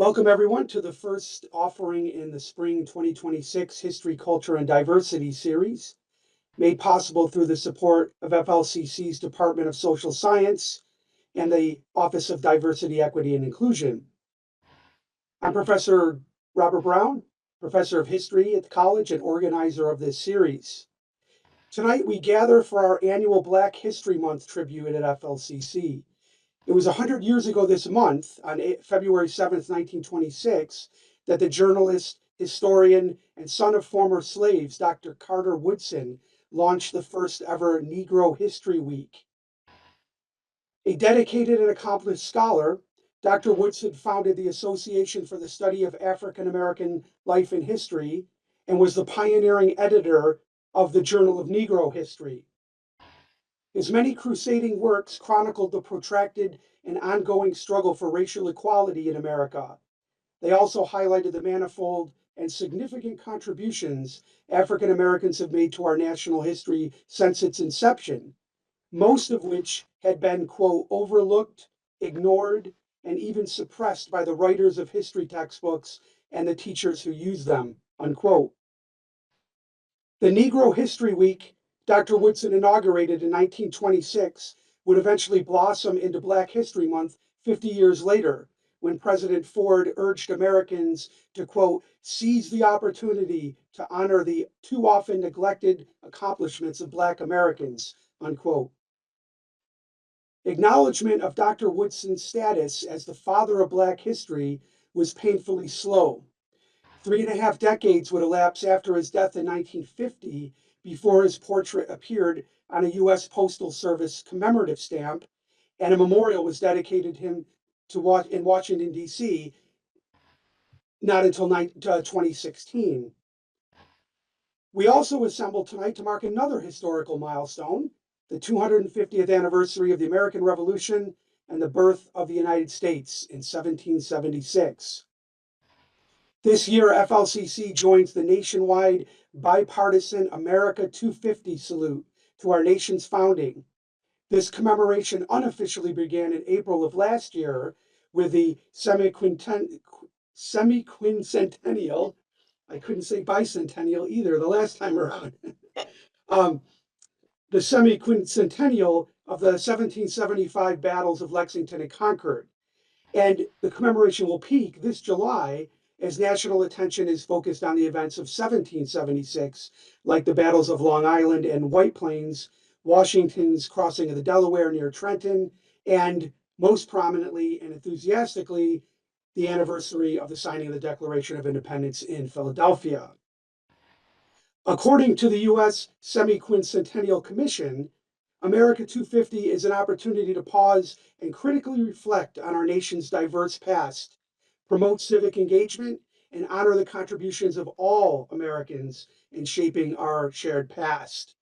Welcome, everyone, to the first offering in the Spring 2026 History, Culture, and Diversity series, made possible through the support of FLCC's Department of Social Science and the Office of Diversity, Equity, and Inclusion. I'm Professor Robert Brown, Professor of History at the college and organizer of this series. Tonight, we gather for our annual Black History Month tribute at FLCC. It was 100 years ago this month, on February 7th, 1926, that the journalist, historian, and son of former slaves, Dr. Carter Woodson, launched the first ever Negro History Week. A dedicated and accomplished scholar, Dr. Woodson founded the Association for the Study of African American Life and History and was the pioneering editor of the Journal of Negro History. His many crusading works chronicled the protracted and ongoing struggle for racial equality in America. They also highlighted the manifold and significant contributions African Americans have made to our national history since its inception, most of which had been, quote, overlooked, ignored, and even suppressed by the writers of history textbooks and the teachers who use them, unquote. The Negro History Week Dr. Woodson inaugurated in 1926 would eventually blossom into Black History Month 50 years later, when President Ford urged Americans to, quote, seize the opportunity to honor the too often neglected accomplishments of Black Americans, unquote. Acknowledgement of Dr. Woodson's status as the father of Black history was painfully slow. 3.5 decades would elapse after his death in 1950 before his portrait appeared on a U.S. Postal Service commemorative stamp, and a memorial was dedicated him in Washington, D.C., not until 2016. We also assembled tonight to mark another historical milestone, the 250th anniversary of the American Revolution and the birth of the United States in 1776. This year, FLCC joins the nationwide bipartisan America 250 salute to our nation's founding. This commemoration unofficially began in April of last year with the semi-quincentennial, I couldn't say bicentennial either the last time around, the semi-quincentennial of the 1775 battles of Lexington and Concord. And the commemoration will peak this July as national attention is focused on the events of 1776, like the battles of Long Island and White Plains, Washington's crossing of the Delaware near Trenton, and most prominently and enthusiastically, the anniversary of the signing of the Declaration of Independence in Philadelphia. According to the U.S. Semi-Quincentennial Commission, America 250 is an opportunity to pause and critically reflect on our nation's diverse past, promote civic engagement, and honor the contributions of all Americans in shaping our shared past.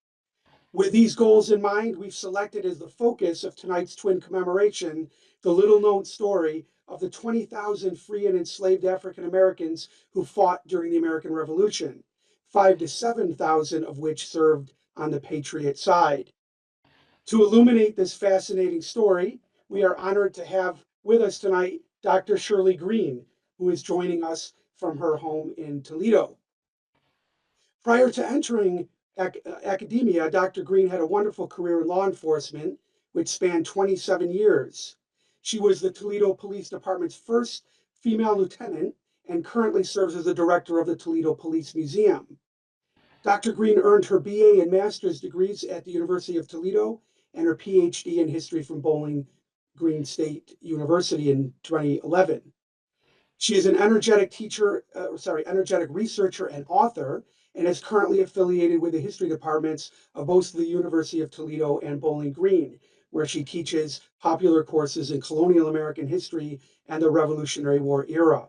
With these goals in mind, we've selected as the focus of tonight's twin commemoration the little-known story of the 20,000 free and enslaved African Americans who fought during the American Revolution, 5,000 to 7,000 of which served on the Patriot side. To illuminate this fascinating story, we are honored to have with us tonight Dr. Shirley Green, who is joining us from her home in Toledo. Prior to entering academia, Dr. Green had a wonderful career in law enforcement, which spanned 27 years. She was the Toledo Police Department's first female lieutenant and currently serves as the director of the Toledo Police Museum. Dr. Green earned her BA and master's degrees at the University of Toledo and her PhD in history from Bowling Green State University in 2011. She is an energetic researcher and author, and is currently affiliated with the history departments of both the University of Toledo and Bowling Green, where she teaches popular courses in colonial American history and the Revolutionary War era.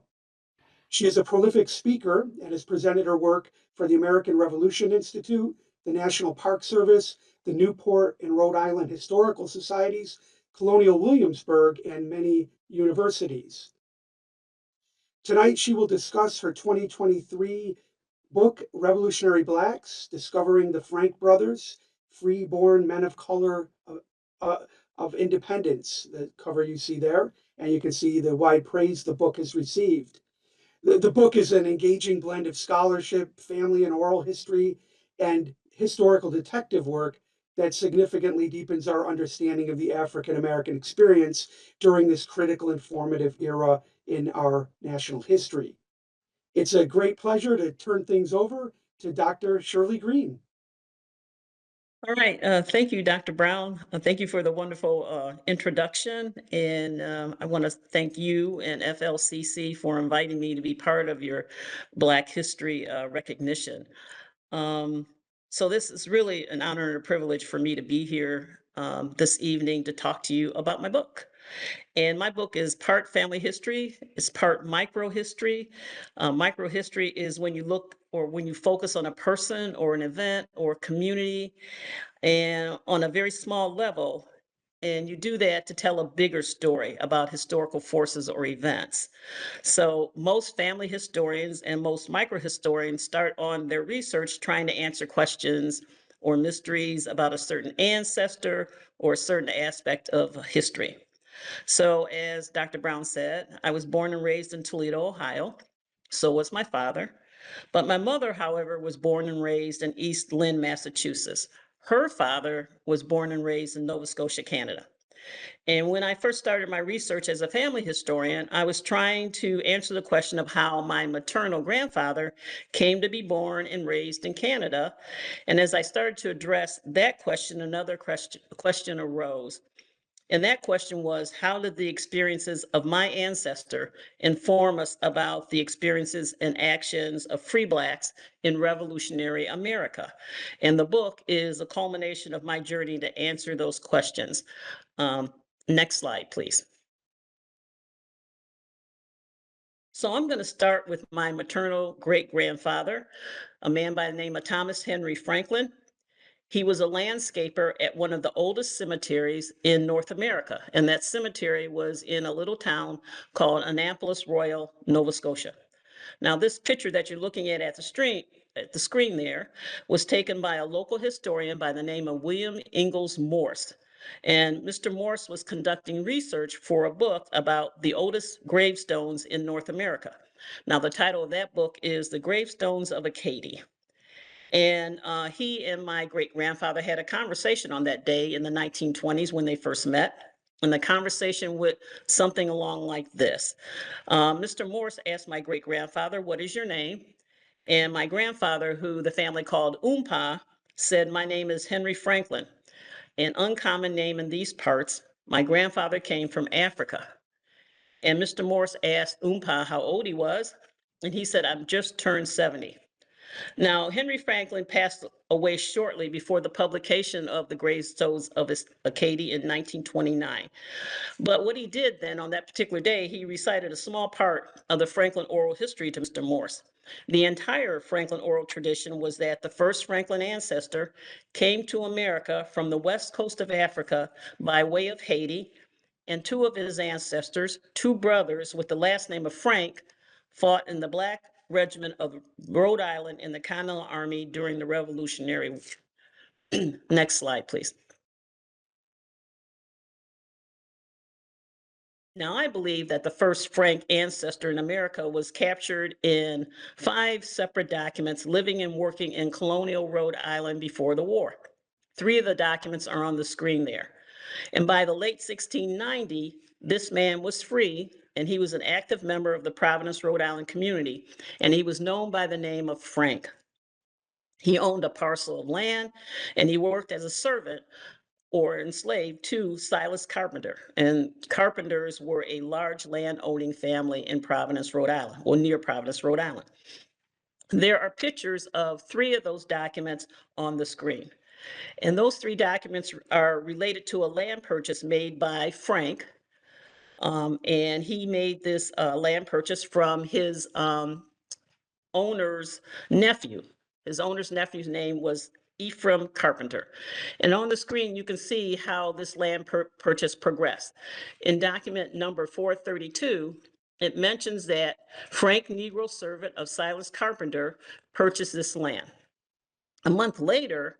She is a prolific speaker and has presented her work for the American Revolution Institute, the National Park Service, the Newport and Rhode Island Historical Societies, Colonial Williamsburg, and many universities. Tonight, she will discuss her 2023 book, Revolutionary Blacks, Discovering the Frank Brothers, Freeborn Men of Color of Independence, the cover you see there, and you can see the wide praise the book has received. The book is an engaging blend of scholarship, family and oral history, and historical detective work that significantly deepens our understanding of the African American experience during this critical and formative era in our national history. It's a great pleasure to turn things over to Dr. Shirley Green. All right. Thank you, Dr. Brown. Thank you for the wonderful introduction. And I want to thank you and FLCC for inviting me to be part of your Black History recognition. Um, so this is really an honor and a privilege for me to be here this evening to talk to you about my book. And my book is part family history, it's part micro history. Micro history is when you look or when you focus on a person or an event or community and on a very small level. And you do that to tell a bigger story about historical forces or events. So most family historians and most microhistorians start on their research trying to answer questions or mysteries about a certain ancestor or a certain aspect of history. So as Dr. Brown said, I was born and raised in Toledo, Ohio. So was my father. But my mother, however, was born and raised in East Lynn, Massachusetts. Her father was born and raised in Nova Scotia, Canada. And when I first started my research as a family historian, I was trying to answer the question of how my maternal grandfather came to be born and raised in Canada. And as I started to address that question, another question arose. And that question was, how did the experiences of my ancestor inform us about the experiences and actions of free Blacks in revolutionary America? And the book is a culmination of my journey to answer those questions. Next slide, please. So I'm going to start with my maternal great-grandfather, a man by the name of Thomas Henry Franklin. He was a landscaper at one of the oldest cemeteries in North America, and that cemetery was in a little town called Annapolis Royal, Nova Scotia. Now, this picture that you're looking at the screen there was taken by a local historian by the name of William Ingalls Morse. And Mr. Morse was conducting research for a book about the oldest gravestones in North America. Now, the title of that book is The Gravestones of Acadie. And he and my great grandfather had a conversation on that day in the 1920s when they first met. And the conversation went something along like this. Mr. Morse asked my great grandfather, "What is your name?" And my grandfather, who the family called Oompa, said, "My name is Henry Franklin, an uncommon name in these parts. My grandfather came from Africa." And Mr. Morse asked Oompa how old he was. And he said, "I've just turned 70. Now, Henry Franklin passed away shortly before the publication of the Gravestones of Acadie in 1929. But what he did then on that particular day, he recited a small part of the Franklin oral history to Mr. Morse. The entire Franklin oral tradition was that the first Franklin ancestor came to America from the west coast of Africa by way of Haiti, and two of his ancestors, two brothers with the last name of Frank, fought in the Black Regiment of Rhode Island in the Continental Army during the Revolutionary War. Next slide, please. Now, I believe that the first Frank ancestor in America was captured in 5 separate documents living and working in colonial Rhode Island before the war. 3 of the documents are on the screen there. And by the late 1690, this man was free, and he was an active member of the Providence, Rhode Island community, and he was known by the name of Frank. He owned a parcel of land, and he worked as a servant or enslaved to Silas Carpenter. And Carpenters were a large land-owning family in Providence, Rhode Island, or near Providence, Rhode Island. There are pictures of 3 of those documents on the screen. And those 3 documents are related to a land purchase made by Frank. And he made this land purchase from his owner's nephew. His owner's nephew's name was Ephraim Carpenter. And on the screen, you can see how this land purchase progressed. In document number 432, it mentions that Frank, Negro servant of Silas Carpenter, purchased this land. A month later,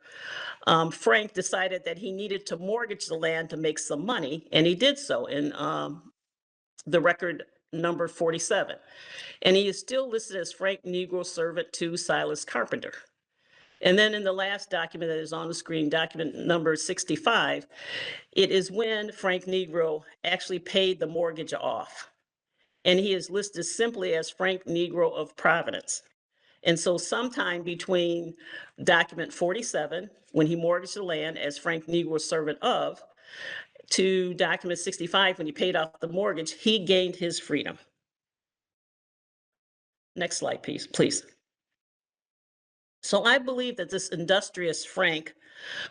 Frank decided that he needed to mortgage the land to make some money, and he did so. And the record number 47. And he is still listed as Frank Negro Servant to Silas Carpenter. And then in the last document that is on the screen, document number 65, it is when Frank Negro actually paid the mortgage off. And he is listed simply as Frank Negro of Providence. And so sometime between document 47, when he mortgaged the land as Frank Negro Servant of, to document 65, when he paid off the mortgage, he gained his freedom. Next slide, please. So I believe that this industrious Frank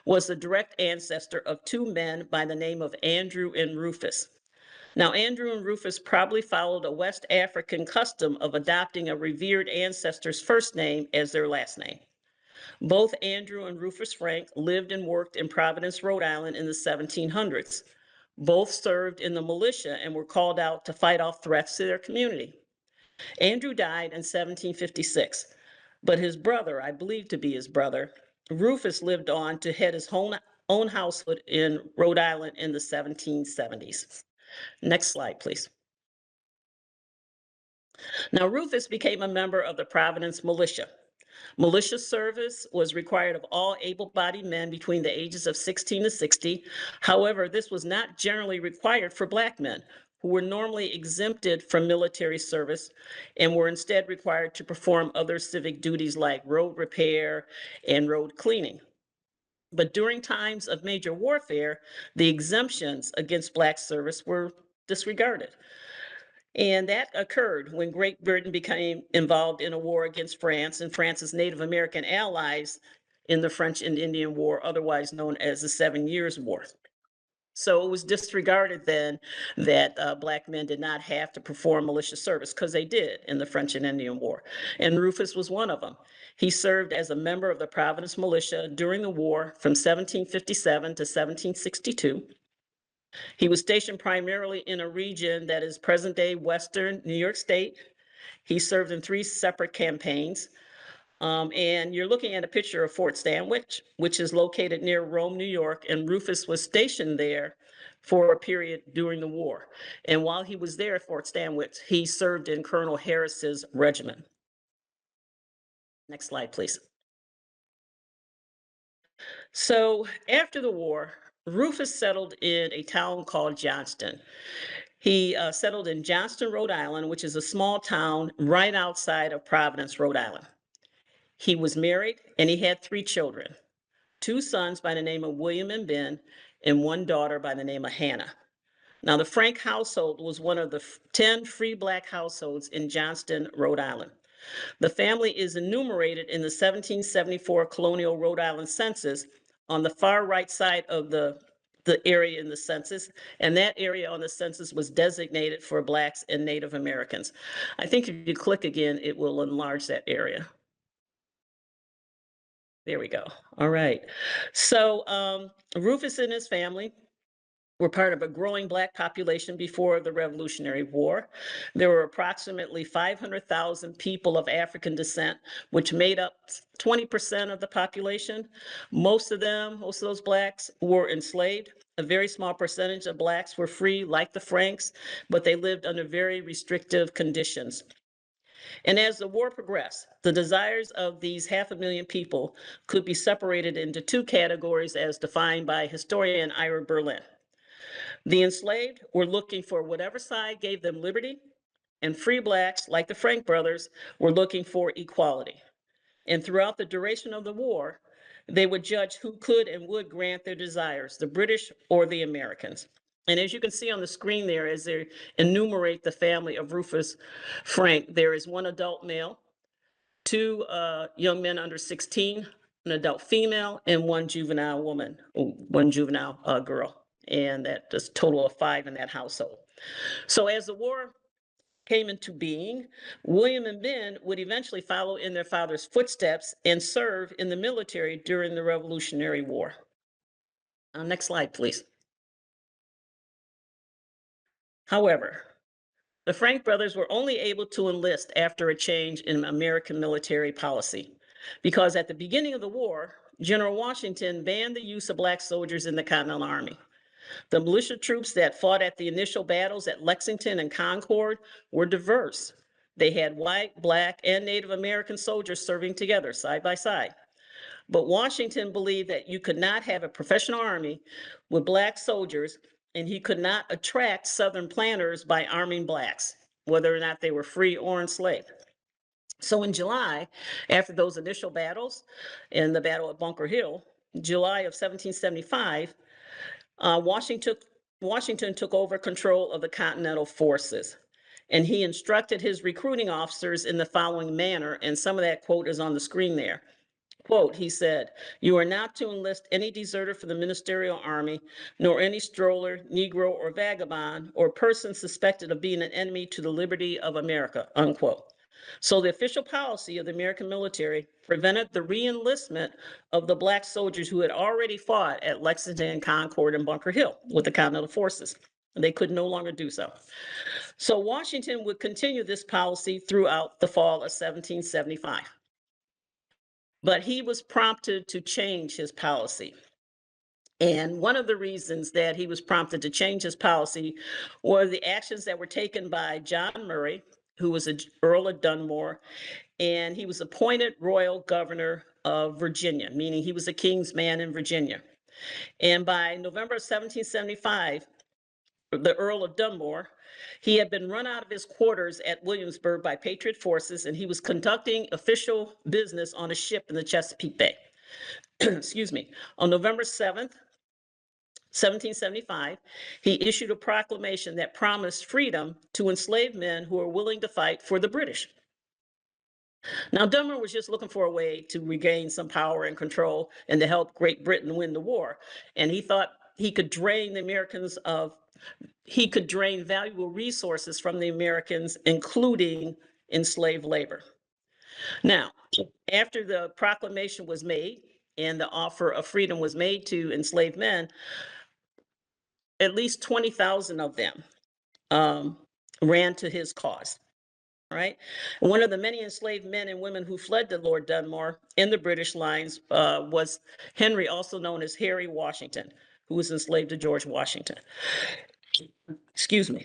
was the direct ancestor of two men by the name of Andrew and Rufus. Now, Andrew and Rufus probably followed a West African custom of adopting a revered ancestor's first name as their last name. Both Andrew and Rufus Frank lived and worked in Providence, Rhode Island in the 1700s. Both served in the militia and were called out to fight off threats to their community. Andrew died in 1756, but his brother, I believe to be his brother, Rufus, lived on to head his own household in Rhode Island in the 1770s. Next slide, please. Now, Rufus became a member of the Providence Militia. Militia service was required of all able-bodied men between the ages of 16 to 60. However, this was not generally required for Black men, who were normally exempted from military service and were instead required to perform other civic duties like road repair and road cleaning. But during times of major warfare, the exemptions against Black service were disregarded. And that occurred when Great Britain became involved in a war against France and France's Native American allies in the French and Indian War, otherwise known as the 7 Years' War. So it was disregarded then that Black men did not have to perform militia service, because they did in the French and Indian War. And Rufus was one of them. He served as a member of the Providence Militia during the war from 1757 to 1762. He was stationed primarily in a region that is present-day Western New York State. He served in 3 separate campaigns. And you're looking at a picture of Fort Stanwich, which is located near Rome, New York, and Rufus was stationed there for a period during the war. And while he was there at Fort Stanwich, he served in Colonel Harris's regiment. Next slide, please. So after the war, Rufus settled in a town called Johnston. He settled in Johnston, Rhode Island, which is a small town right outside of Providence, Rhode Island. He was married and he had 3 children, 2 sons by the name of William and Ben, and 1 daughter by the name of Hannah. Now, the Frank household was one of the 10 free Black households in Johnston, Rhode Island. The family is enumerated in the 1774 Colonial Rhode Island Census on the far right side of the area in the census, and that area on the census was designated for Blacks and Native Americans. I think if you click again, it will enlarge that area. There we go. All right. So Rufus and his family were part of a growing Black population before the Revolutionary War. There were approximately 500,000 people of African descent, which made up 20% of the population. Most of those Blacks were enslaved. A very small percentage of Blacks were free, like the Franks, but they lived under very restrictive conditions. And as the war progressed, the desires of these 500,000 people could be separated into 2 categories as defined by historian Ira Berlin. The enslaved were looking for whatever side gave them liberty, and free Blacks, like the Frank brothers, were looking for equality. And throughout the duration of the war, they would judge who could and would grant their desires, the British or the Americans. And as you can see on the screen there, as they enumerate the family of Rufus Frank, there is 1 adult male, 2 young men under 16, an adult female, and 1 juvenile woman, 1 juvenile girl. And that is a total of 5 in that household. So as the war came into being, William and Ben would eventually follow in their father's footsteps and serve in the military during the Revolutionary War. Next slide, please. However, the Frank brothers were only able to enlist after a change in American military policy, because at the beginning of the war, General Washington banned the use of Black soldiers in the Continental Army. The militia troops that fought at the initial battles at Lexington and Concord were diverse. They had white, black, and Native American soldiers serving together side by side. But Washington believed that you could not have a professional army with black soldiers, and he could not attract Southern planters by arming blacks, whether or not they were free or enslaved. So in July, after those initial battles, in the Battle of Bunker Hill, July of 1775, Washington took over control of the Continental forces. And he instructed his recruiting officers in the following manner, and some of that quote is on the screen there. Quote, he said, "You are not to enlist any deserter for the ministerial army, nor any stroller, Negro, or vagabond, or person suspected of being an enemy to the liberty of America," unquote. So the official policy of the American military prevented the re-enlistment of the black soldiers who had already fought at Lexington, Concord, and Bunker Hill with the Continental forces. They could no longer do so. So Washington would continue this policy throughout the fall of 1775. But he was prompted to change his policy. And one of the reasons that he was prompted to change his policy were the actions that were taken by John Murray, who was an Earl of Dunmore, and he was appointed royal governor of Virginia, meaning he was a king's man in Virginia. And by November 1775, the Earl of Dunmore, he had been run out of his quarters at Williamsburg by Patriot forces, and he was conducting official business on a ship in the Chesapeake Bay. Excuse me. On November 7th, 1775, he issued a proclamation that promised freedom to enslaved men who were willing to fight for the British. Now, Dunmore was just looking for a way to regain some power and control and to help Great Britain win the war. And he thought he could drain the Americans of, he could drain valuable resources from the Americans, including enslaved labor. Now, after the proclamation was made and the offer of freedom was made to enslaved men, at least 20,000 of them ran to his cause. Right. One of the many enslaved men and women who fled to Lord Dunmore in the British lines was Henry, also known as Harry Washington, who was enslaved to George Washington. Excuse me.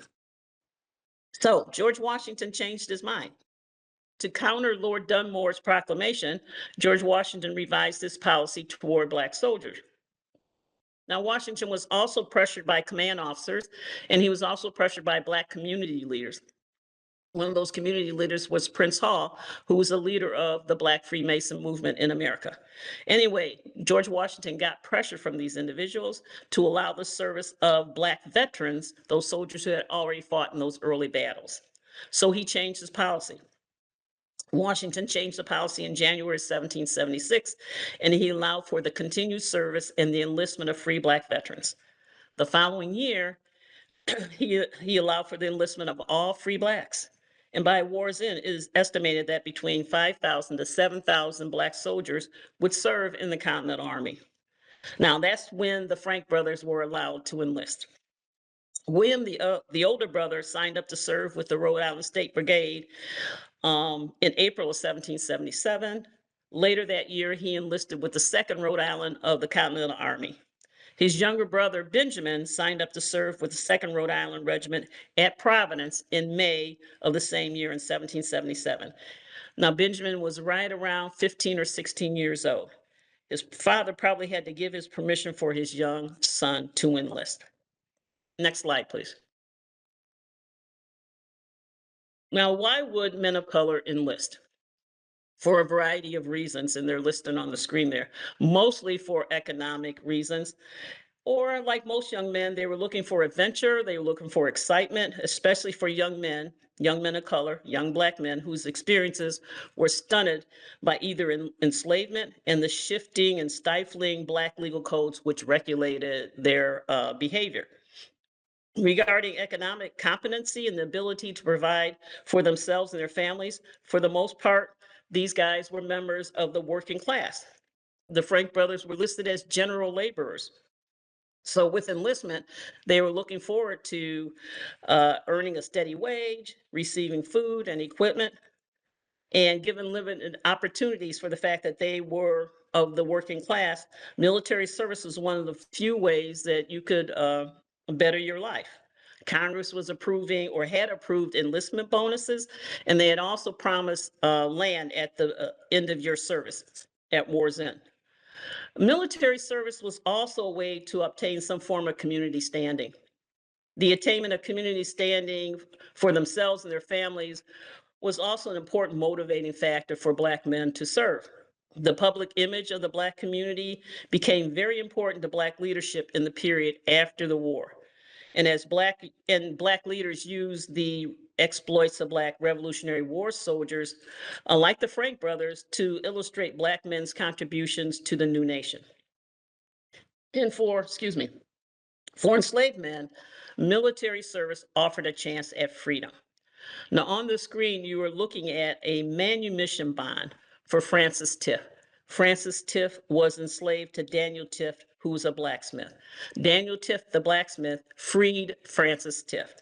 So George Washington changed his mind. To counter Lord Dunmore's proclamation, George Washington revised his policy toward black soldiers. Now, Washington was also pressured by command officers, and he was also pressured by black community leaders. One of those community leaders was Prince Hall, who was a leader of the Black Freemason movement in America. Anyway, George Washington got pressure from these individuals to allow the service of black veterans, those soldiers who had already fought in those early battles. So he changed his policy. Washington changed the policy in January 1776, and he allowed for the continued service and the enlistment of free black veterans. The following year, he allowed for the enlistment of all free blacks. And by war's end, it is estimated that between 5,000 to 7,000 black soldiers would serve in the Continental Army. Now, that's when the Frank brothers were allowed to enlist. William, the older brother, signed up to serve with the Rhode Island State Brigade in April of 1777. Later that year, he enlisted with the Second Rhode Island of the Continental Army. His younger brother, Benjamin, signed up to serve with the Second Rhode Island Regiment at Providence in May of the same year in 1777. Now, Benjamin was right around 15 or 16 years old. His father probably had to give his permission for his young son to enlist. Next slide, please. Now, why would men of color enlist? For a variety of reasons, and they're listed on the screen there, mostly for economic reasons. Or like most young men, they were looking for adventure, they were looking for excitement, especially for young men of color, young black men whose experiences were stunted by either enslavement and the shifting and stifling black legal codes which regulated their behavior. Regarding economic competency and the ability to provide for themselves and their families, for the most part, these guys were members of the working class. The Frank brothers were listed as general laborers. So with enlistment, they were looking forward to earning a steady wage, receiving food and equipment, and given limited opportunities for the fact that they were of the working class, military service was one of the few ways that you could better your life. Congress was approving or had approved enlistment bonuses, and they had also promised land at the end of your service at war's end. Military service was also a way to obtain some form of community standing. The attainment of community standing for themselves and their families was also an important motivating factor for Black men to serve. The public image of the Black community became very important to Black leadership in the period after the war. And as Black leaders used the exploits of Black Revolutionary War soldiers, like the Frank brothers, to illustrate Black men's contributions to the new nation. And for enslaved men, military service offered a chance at freedom. Now, on the screen, you are looking at a manumission bond for Francis Tiff. Francis Tiff was enslaved to Daniel Tiff, who was a blacksmith. Daniel Tiff, the blacksmith, freed Francis Tiff.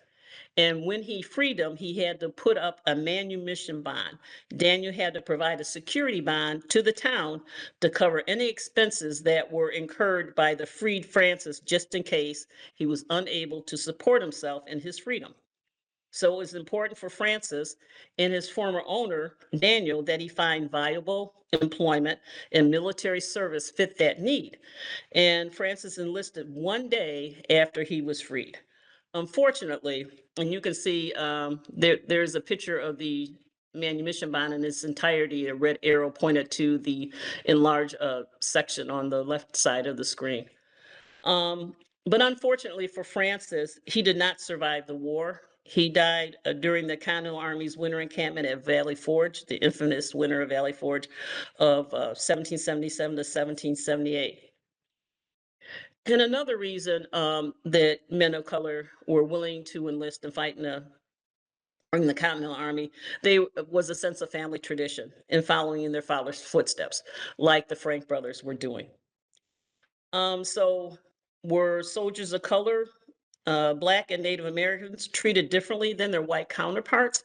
And when he freed him, he had to put up a manumission bond. Daniel had to provide a security bond to the town to cover any expenses that were incurred by the freed Francis, just in case he was unable to support himself in his freedom. So it was important for Francis and his former owner, Daniel, that he find viable employment, and military service fit that need. And Francis enlisted one day after he was freed. Unfortunately, and you can see there's a picture of the manumission bond in its entirety, a red arrow pointed to the enlarged section on the left side of the screen. But unfortunately for Francis, he did not survive the war. He died during the Continental Army's winter encampment at Valley Forge, the infamous winter of Valley Forge of 1777 to 1778. And another reason that men of color were willing to enlist and fight in the Continental Army, was a sense of family tradition and following in their father's footsteps, like the Frank brothers were doing. So were soldiers of color, Black and Native Americans, treated differently than their white counterparts?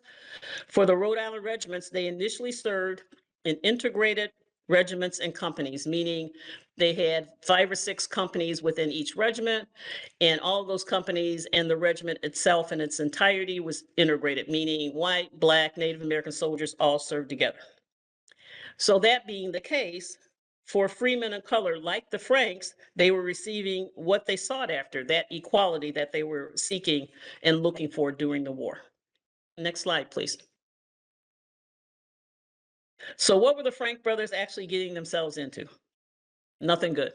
For the Rhode Island regiments, they initially served in integrated regiments and companies, meaning they had 5 or 6 companies within each regiment, and all of those companies and the regiment itself in its entirety was integrated, meaning white, Black, Native American soldiers all served together. So that being the case, for free men of color, like the Franks, they were receiving what they sought after, that equality that they were seeking and looking for during the war. Next slide, please. So what were the Frank brothers actually getting themselves into? Nothing good.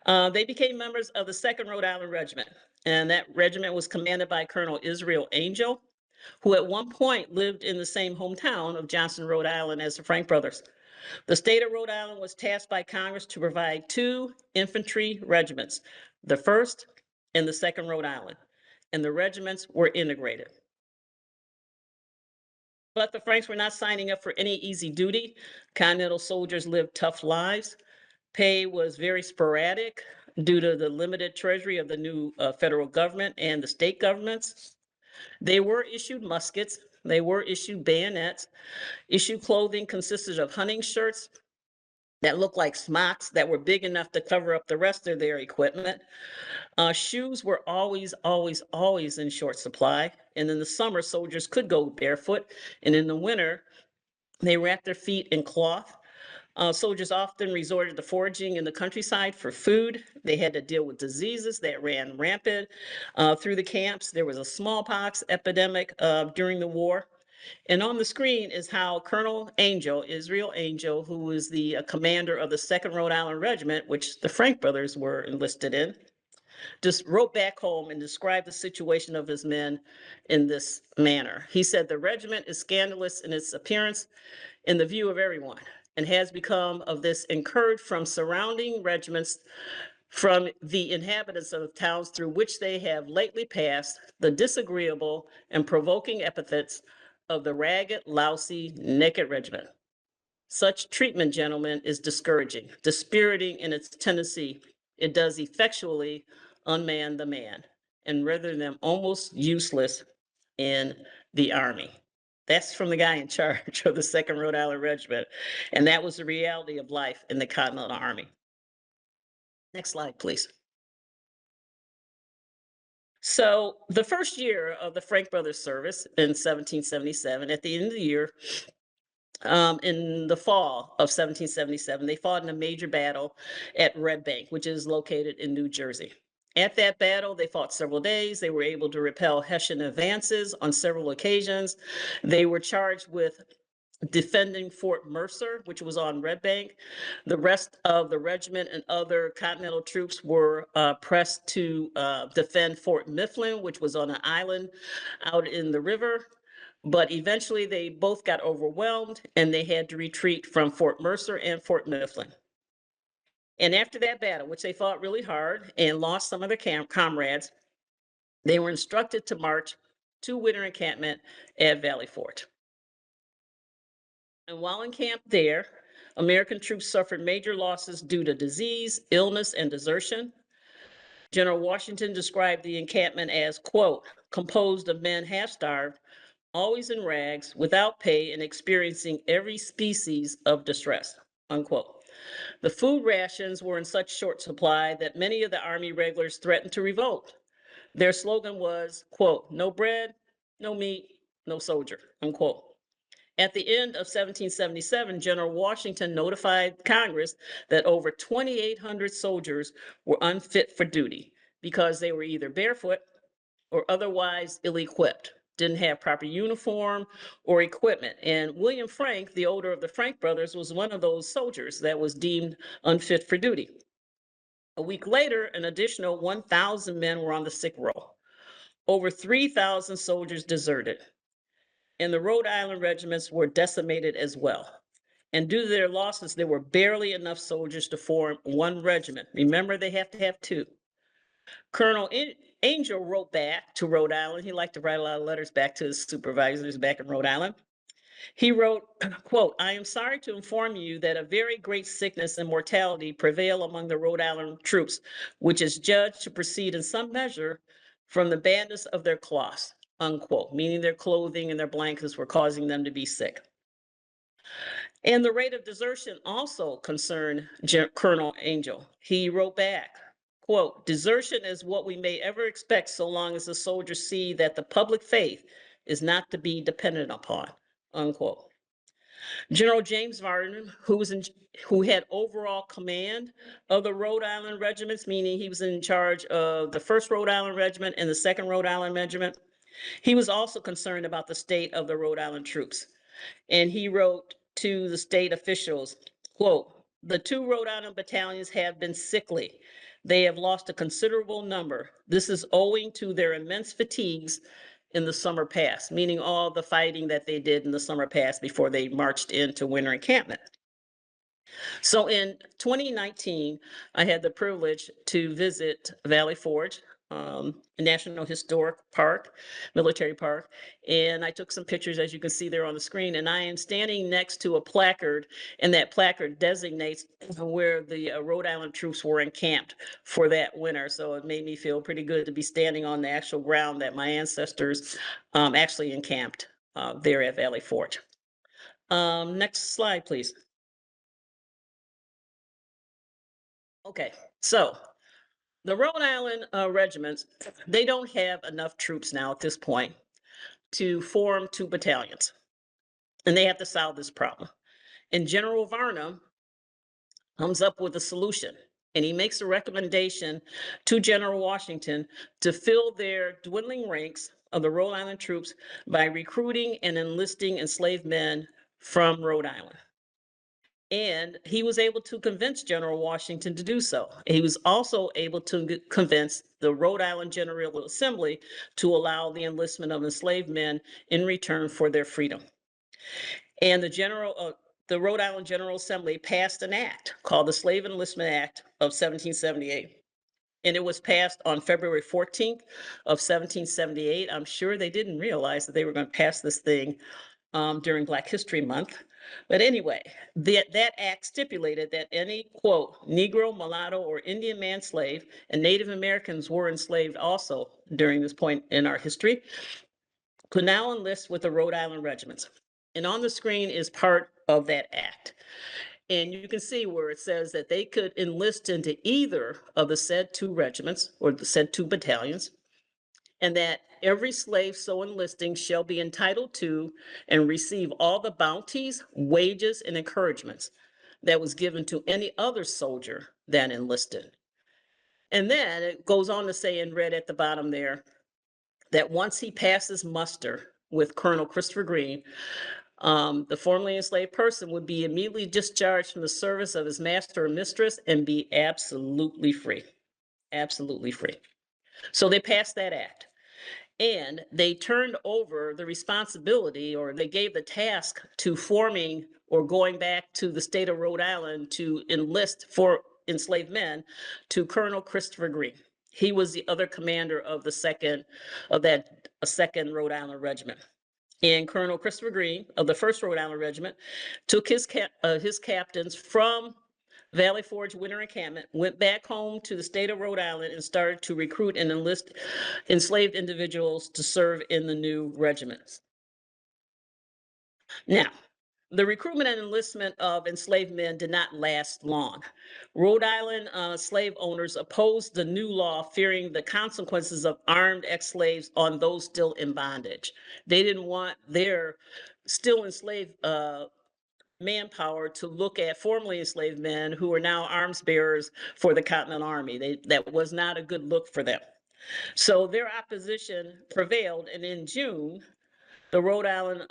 They became members of the Second Rhode Island Regiment, and that regiment was commanded by Colonel Israel Angel, who at one point lived in the same hometown of Johnson, Rhode Island as the Frank brothers. The state of Rhode Island was tasked by Congress to provide 2 infantry regiments, the 1st and the 2nd Rhode Island, and the regiments were integrated. But the Franks were not signing up for any easy duty. Continental soldiers lived tough lives. Pay was very sporadic due to the limited treasury of the new federal government and the state governments. They were issued muskets. They were issued bayonets. Issued clothing consisted of hunting shirts that looked like smocks that were big enough to cover up the rest of their equipment. Shoes were always, always, always in short supply. And in the summer, soldiers could go barefoot. And in the winter, they wrapped their feet in cloth. Soldiers often resorted to foraging in the countryside for food. They had to deal with diseases that ran rampant through the camps. There was a smallpox epidemic during the war. And on the screen is how Colonel Angel, Israel Angel, who was the commander of the Second Rhode Island Regiment, which the Frank brothers were enlisted in, just wrote back home and described the situation of his men in this manner. He said, "The regiment is scandalous in its appearance in the view of everyone, and has become of this incurred from surrounding regiments, from the inhabitants of the towns through which they have lately passed, the disagreeable and provoking epithets of the ragged, lousy, naked regiment. Such treatment, gentlemen, is discouraging, dispiriting in its tendency. It does effectually unman the man, and render them almost useless in the army." That's from the guy in charge of the Second Rhode Island Regiment. And that was the reality of life in the Continental Army. Next slide, please. So the first year of the Frank Brothers service in 1777, at the end of the year, in the fall of 1777, they fought in a major battle at Red Bank, which is located in New Jersey. At that battle, they fought several days. They were able to repel Hessian advances on several occasions. They were charged with defending Fort Mercer, which was on Red Bank. The rest of the regiment and other Continental troops were pressed to defend Fort Mifflin, which was on an island out in the river. But eventually they both got overwhelmed and they had to retreat from Fort Mercer and Fort Mifflin. And after that battle, which they fought really hard and lost some of their comrades, they were instructed to march to winter encampment at Valley Fort. And while encamped there, American troops suffered major losses due to disease, illness, and desertion. General Washington described the encampment as, quote, composed of men half-starved, always in rags, without pay, and experiencing every species of distress, unquote. The food rations were in such short supply that many of the Army regulars threatened to revolt. Their slogan was, quote, no bread, no meat, no soldier, unquote. At the end of 1777, General Washington notified Congress that over 2,800 soldiers were unfit for duty because they were either barefoot or otherwise ill-equipped, didn't have proper uniform or equipment. And William Frank, the older of the Frank brothers, was one of those soldiers that was deemed unfit for duty. A week later, an additional 1,000 men were on the sick roll. Over 3,000 soldiers deserted. And the Rhode Island regiments were decimated as well. And due to their losses, there were barely enough soldiers to form one regiment. Remember, they have to have two. Colonel Angel wrote back to Rhode Island. He liked to write a lot of letters back to his supervisors back in Rhode Island. He wrote, quote, I am sorry to inform you that a very great sickness and mortality prevail among the Rhode Island troops, which is judged to proceed in some measure from the badness of their cloths, unquote, meaning their clothing and their blankets were causing them to be sick. And the rate of desertion also concerned Colonel Angel. He wrote back, quote, desertion is what we may ever expect so long as the soldiers see that the public faith is not to be dependent upon, unquote. General James Varden, who had overall command of the Rhode Island regiments, meaning he was in charge of the 1st Rhode Island Regiment and the 2nd Rhode Island Regiment, he was also concerned about the state of the Rhode Island troops. And he wrote to the state officials, quote, the 2 Rhode Island battalions have been sickly. They have lost a considerable number. This is owing to their immense fatigues in the summer past, meaning all the fighting that they did in the summer past before they marched into winter encampment. So in 2019, I had the privilege to visit Valley Forge, National Historic Park, Military Park, and I took some pictures, as you can see there on the screen, and I am standing next to a placard, and that placard designates where the Rhode Island troops were encamped for that winter. So it made me feel pretty good to be standing on the actual ground that my ancestors actually encamped there at Valley Forge. Next slide, please. Okay, so the Rhode Island regiments, they don't have enough troops now at this point to form 2 battalions. And they have to solve this problem. And General Varnum comes up with a solution. And he makes a recommendation to General Washington to fill their dwindling ranks of the Rhode Island troops by recruiting and enlisting enslaved men from Rhode Island. And he was able to convince General Washington to do so. He was also able to convince the Rhode Island General Assembly to allow the enlistment of enslaved men in return for their freedom. And the Rhode Island General Assembly passed an act called the Slave Enlistment Act of 1778. And it was passed on February 14th of 1778. I'm sure they didn't realize that they were going to pass this thing during Black History Month. But anyway, that act stipulated that any, quote, Negro, mulatto, or Indian man slave, and Native Americans were enslaved also during this point in our history, could now enlist with the Rhode Island regiments. And on the screen is part of that act. And you can see where it says that they could enlist into either of the said 2 regiments or the said 2 battalions, and that every slave so enlisting shall be entitled to and receive all the bounties, wages, and encouragements that was given to any other soldier that enlisted. And then it goes on to say in red at the bottom there that once he passes muster with Colonel Christopher Green, the formerly enslaved person would be immediately discharged from the service of his master or mistress and be absolutely free. Absolutely free. So they passed that act. And they turned over the responsibility, or they gave the task to forming or going back to the state of Rhode Island to enlist for enslaved men to Colonel Christopher Green. He was the other commander of the second Rhode Island Regiment. And Colonel Christopher Green of the 1st Rhode Island Regiment took his captains from Valley Forge Winter Encampment, went back home to the state of Rhode Island and started to recruit and enlist enslaved individuals to serve in the new regiments. Now, the recruitment and enlistment of enslaved men did not last long. Rhode Island slave owners opposed the new law, fearing the consequences of armed ex-slaves on those still in bondage. They didn't want their still enslaved manpower to look at formerly enslaved men who are now arms bearers for the Continental Army. That was not a good look for them. So their opposition prevailed, and in June, the Rhode Island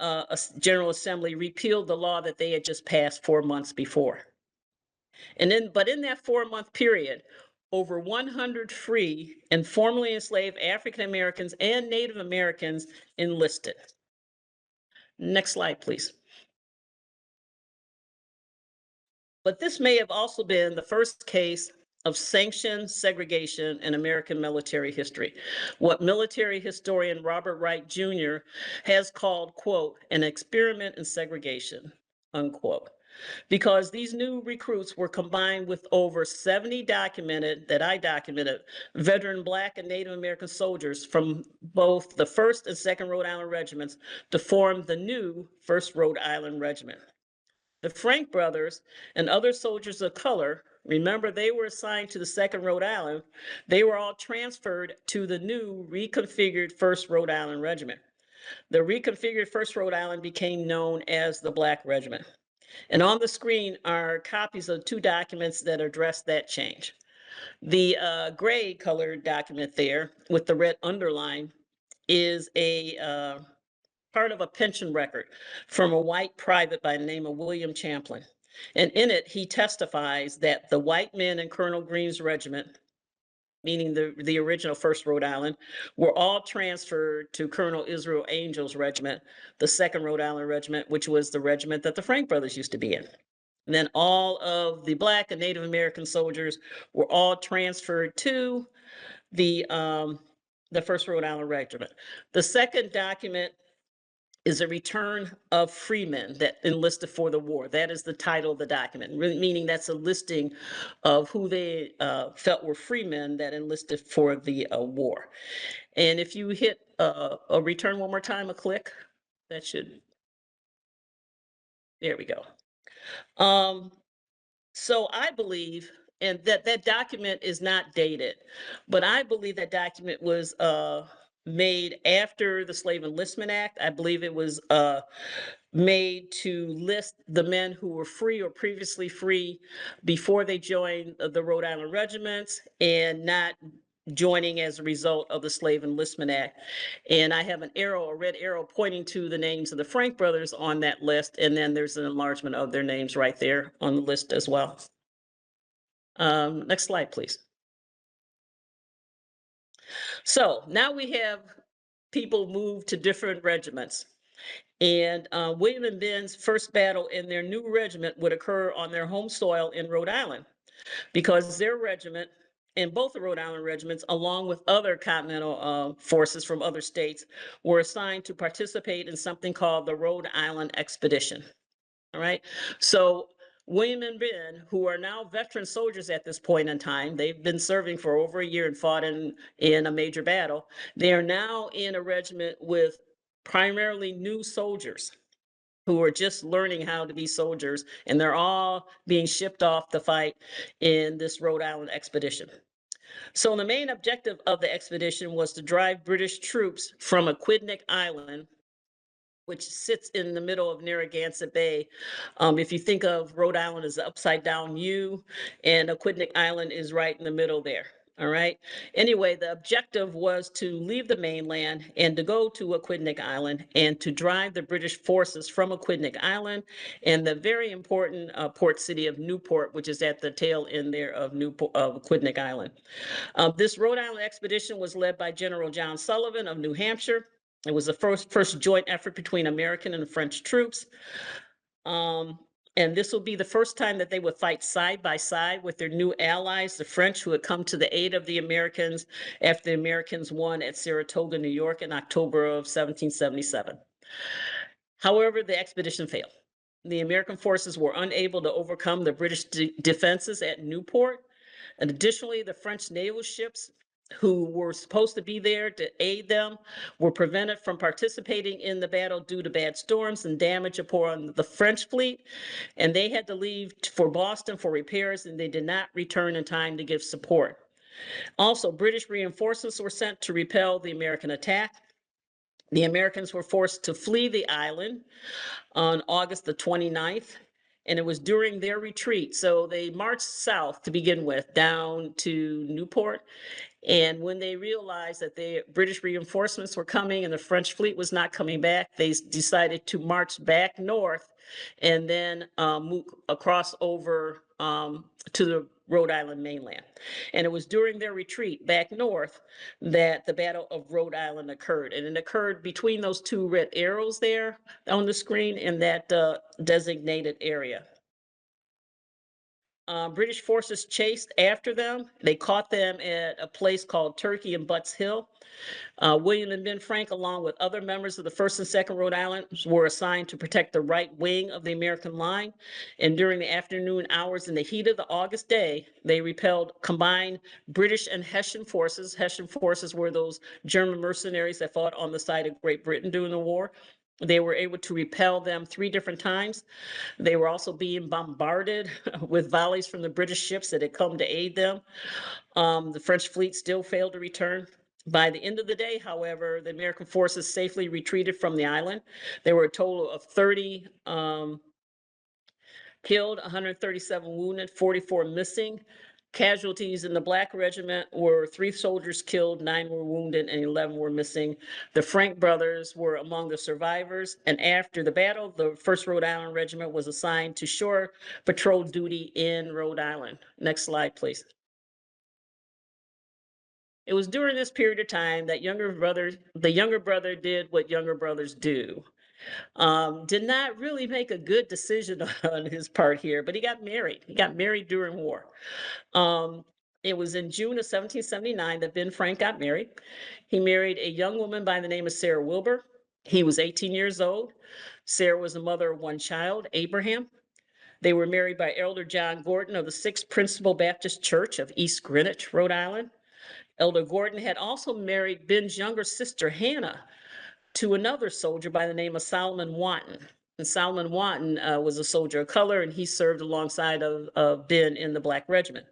General Assembly repealed the law that they had just passed 4 months before. But in that 4-month period, over 100 free and formerly enslaved African Americans and Native Americans enlisted. Next slide, please. But this may have also been the first case of sanctioned segregation in American military history, what military historian Robert Wright Jr. has called, quote, an experiment in segregation, unquote, because these new recruits were combined with over 70 documented veteran Black and Native American soldiers from both the 1st and 2nd Rhode Island regiments to form the new 1st Rhode Island Regiment. The Frank brothers and other soldiers of color, remember they were assigned to the 2nd Rhode Island, they were all transferred to the new reconfigured 1st Rhode Island Regiment. The reconfigured 1st Rhode Island became known as the Black Regiment. And on the screen are copies of 2 documents that address that change. The gray colored document there with the red underline is a part of a pension record from a white private by the name of William Champlin. And in it, he testifies that the white men in Colonel Green's regiment, meaning the original 1st Rhode Island, were all transferred to Colonel Israel Angel's regiment, the 2nd Rhode Island Regiment, which was the regiment that the Frank brothers used to be in. And then all of the Black and Native American soldiers were all transferred to the 1st Rhode Island Regiment. The second document is a return of freemen that enlisted for the war. That is the title of the document, meaning that's a listing of who they felt were freemen that enlisted for the war. And if you hit a return one more time, a click, that should, there we go. So I believe, and that document is not dated, but I believe that document was made after the Slave Enlistment Act. I believe it was made to list the men who were free or previously free before they joined the Rhode Island regiments and not joining as a result of the Slave Enlistment Act. And I have a red arrow pointing to the names of the Frank brothers on that list. And then there's an enlargement of their names right there on the list as well. Next slide, please. So now we have people move to different regiments. And William and Ben's first battle in their new regiment would occur on their home soil in Rhode Island, because their regiment and both the Rhode Island regiments, along with other continental forces from other states, were assigned to participate in something called the Rhode Island Expedition. All right. So William and Ben, who are now veteran soldiers at this point in time, they've been serving for over a year and fought in a major battle. They are now in a regiment with primarily new soldiers who are just learning how to be soldiers, and they're all being shipped off to fight in this Rhode Island expedition. So the main objective of the expedition was to drive British troops from Aquidneck Island, which sits in the middle of Narragansett Bay. If you think of Rhode Island as the upside down U, and Aquidneck Island is right in the middle there. All right. Anyway, the objective was to leave the mainland and to go to Aquidneck Island and to drive the British forces from Aquidneck Island and the very important port city of Newport, which is at the tail end there of Aquidneck Island. This Rhode Island expedition was led by General John Sullivan of New Hampshire. It was the first joint effort between American and French troops. And this will be the first time that they would fight side by side with their new allies, the French, who had come to the aid of the Americans after the Americans won at Saratoga, New York in October of 1777. However, the expedition failed. The American forces were unable to overcome the British defenses at Newport. And additionally, the French naval ships who were supposed to be there to aid them were prevented from participating in the battle due to bad storms and damage upon the French fleet. And they had to leave for Boston for repairs, and they did not return in time to give support. Also, British reinforcements were sent to repel the American attack. The Americans were forced to flee the island on August the 29th. And it was during their retreat. So they marched south to begin with, down to Newport. And when they realized that the British reinforcements were coming and the French fleet was not coming back, they decided to march back north and then move across over to the Rhode Island mainland. And it was during their retreat back north that the Battle of Rhode Island occurred. And it occurred between those two red arrows there on the screen in that designated area. British forces chased after them. They caught them at a place called Turkey and Butts Hill. William and Ben Frank, along with other members of the 1st and 2nd Rhode Island, were assigned to protect the right wing of the American line. And during the afternoon hours in the heat of the August day, they repelled combined British and Hessian forces. Hessian forces were those German mercenaries that fought on the side of Great Britain during the war. They were able to repel them 3 different times. They were also being bombarded with volleys from the British ships that had come to aid them. The French fleet still failed to return. By the end of the day, however, the American forces safely retreated from the island. There were a total of 30 killed, 137 wounded, 44 missing. Casualties in the Black Regiment were 3 soldiers killed, 9 were wounded, and 11 were missing. The Frank brothers were among the survivors. And after the battle, the 1st Rhode Island Regiment was assigned to shore patrol duty in Rhode Island. Next slide, please. It was during this period of time that the younger brother did what younger brothers do. Did not really make a good decision on his part here, but he got married. He got married during war. It was in June of 1779 that Ben Frank got married. He married a young woman by the name of Sarah Wilbur. He was 18 years old. Sarah was the mother of 1 child, Abraham. They were married by Elder John Gordon of the 6th Principal Baptist Church of East Greenwich, Rhode Island. Elder Gordon had also married Ben's younger sister, Hannah, to another soldier by the name of Solomon Wanton. And Solomon Wanton was a soldier of color, and he served alongside of Ben in the Black Regiment.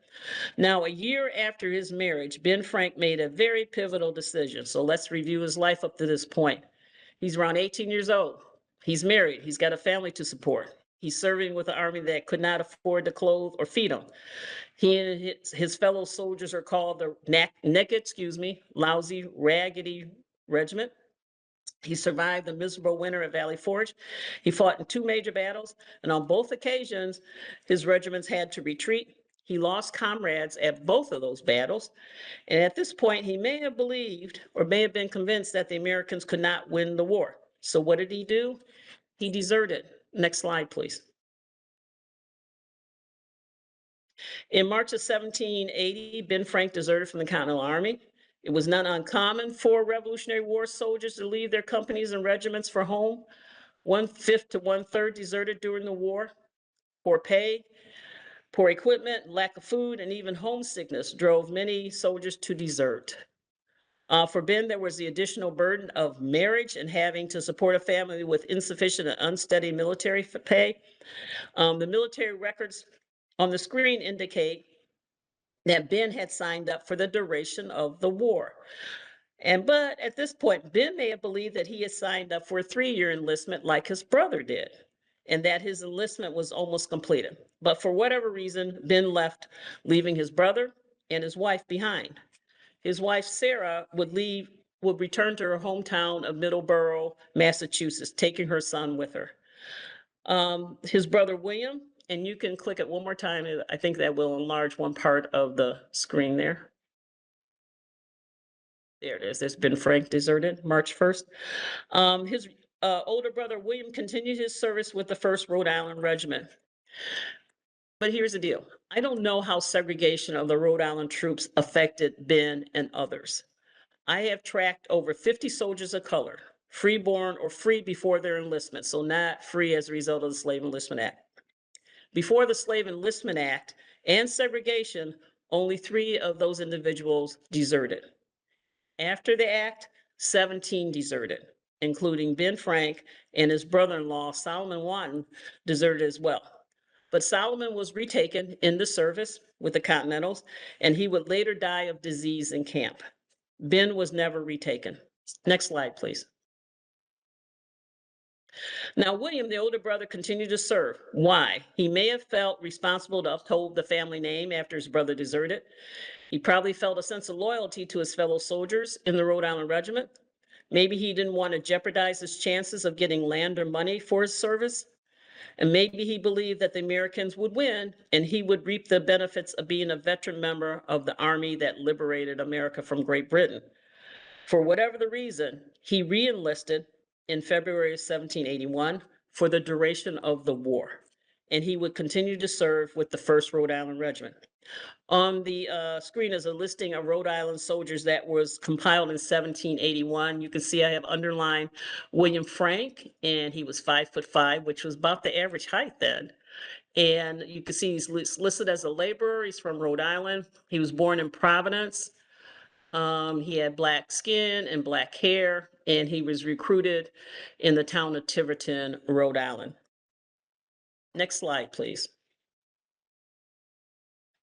Now, a year after his marriage, Ben Frank made a very pivotal decision. So let's review his life up to this point. He's around 18 years old. He's married. He's got a family to support. He's serving with an army that could not afford to clothe or feed him. He and his fellow soldiers are called the naked, lousy, raggedy regiment. He survived the miserable winter at Valley Forge. He fought in 2 major battles, and on both occasions, his regiments had to retreat. He lost comrades at both of those battles, and at this point, he may have believed or may have been convinced that the Americans could not win the war. So what did he do? He deserted. Next slide, please. In March of 1780, Ben Frank deserted from the Continental Army. It was not uncommon for Revolutionary War soldiers to leave their companies and regiments for home. 1/5 to 1/3 deserted during the war. Poor pay, poor equipment, lack of food, and even homesickness drove many soldiers to desert. For Ben, there was the additional burden of marriage and having to support a family with insufficient and unsteady military pay. The military records on the screen indicate that Ben had signed up for the duration of the war. But at this point, Ben may have believed that he had signed up for a 3-year enlistment like his brother did, and that his enlistment was almost completed. But for whatever reason, Ben left, leaving his brother and his wife behind. His wife, Sarah, would return to her hometown of Middleborough, Massachusetts, taking her son with her. His brother, William, and you can click it one more time. I think that will enlarge one part of the screen there. There it is. There's Ben Frank deserted March 1st. His older brother, William, continued his service with the 1st Rhode Island Regiment. But here's the deal. I don't know how segregation of the Rhode Island troops affected Ben and others. I have tracked over 50 soldiers of color, freeborn or free before their enlistment, so not free as a result of the Slave Enlistment Act. Before the Slave Enlistment Act and segregation, only 3 of those individuals deserted. After the act, 17 deserted, including Ben Frank and his brother-in-law, Solomon Wanton, deserted as well. But Solomon was retaken into service with the Continentals, and he would later die of disease in camp. Ben was never retaken. Next slide, please. Now, William, the older brother, continued to serve. Why? He may have felt responsible to uphold the family name after his brother deserted. He probably felt a sense of loyalty to his fellow soldiers in the Rhode Island Regiment. Maybe he didn't want to jeopardize his chances of getting land or money for his service. And maybe he believed that the Americans would win and he would reap the benefits of being a veteran member of the army that liberated America from Great Britain. For whatever the reason, he re-enlisted in February of 1781 for the duration of the war, and he would continue to serve with the 1st Rhode Island Regiment. On the screen is a listing of Rhode Island soldiers that was compiled in 1781. You can see I have underlined William Frank, and he was 5'5", which was about the average height then. And you can see he's listed as a laborer. He's from Rhode Island. He was born in Providence. He had black skin and black hair, and he was recruited in the town of Tiverton, Rhode Island. Next slide, please.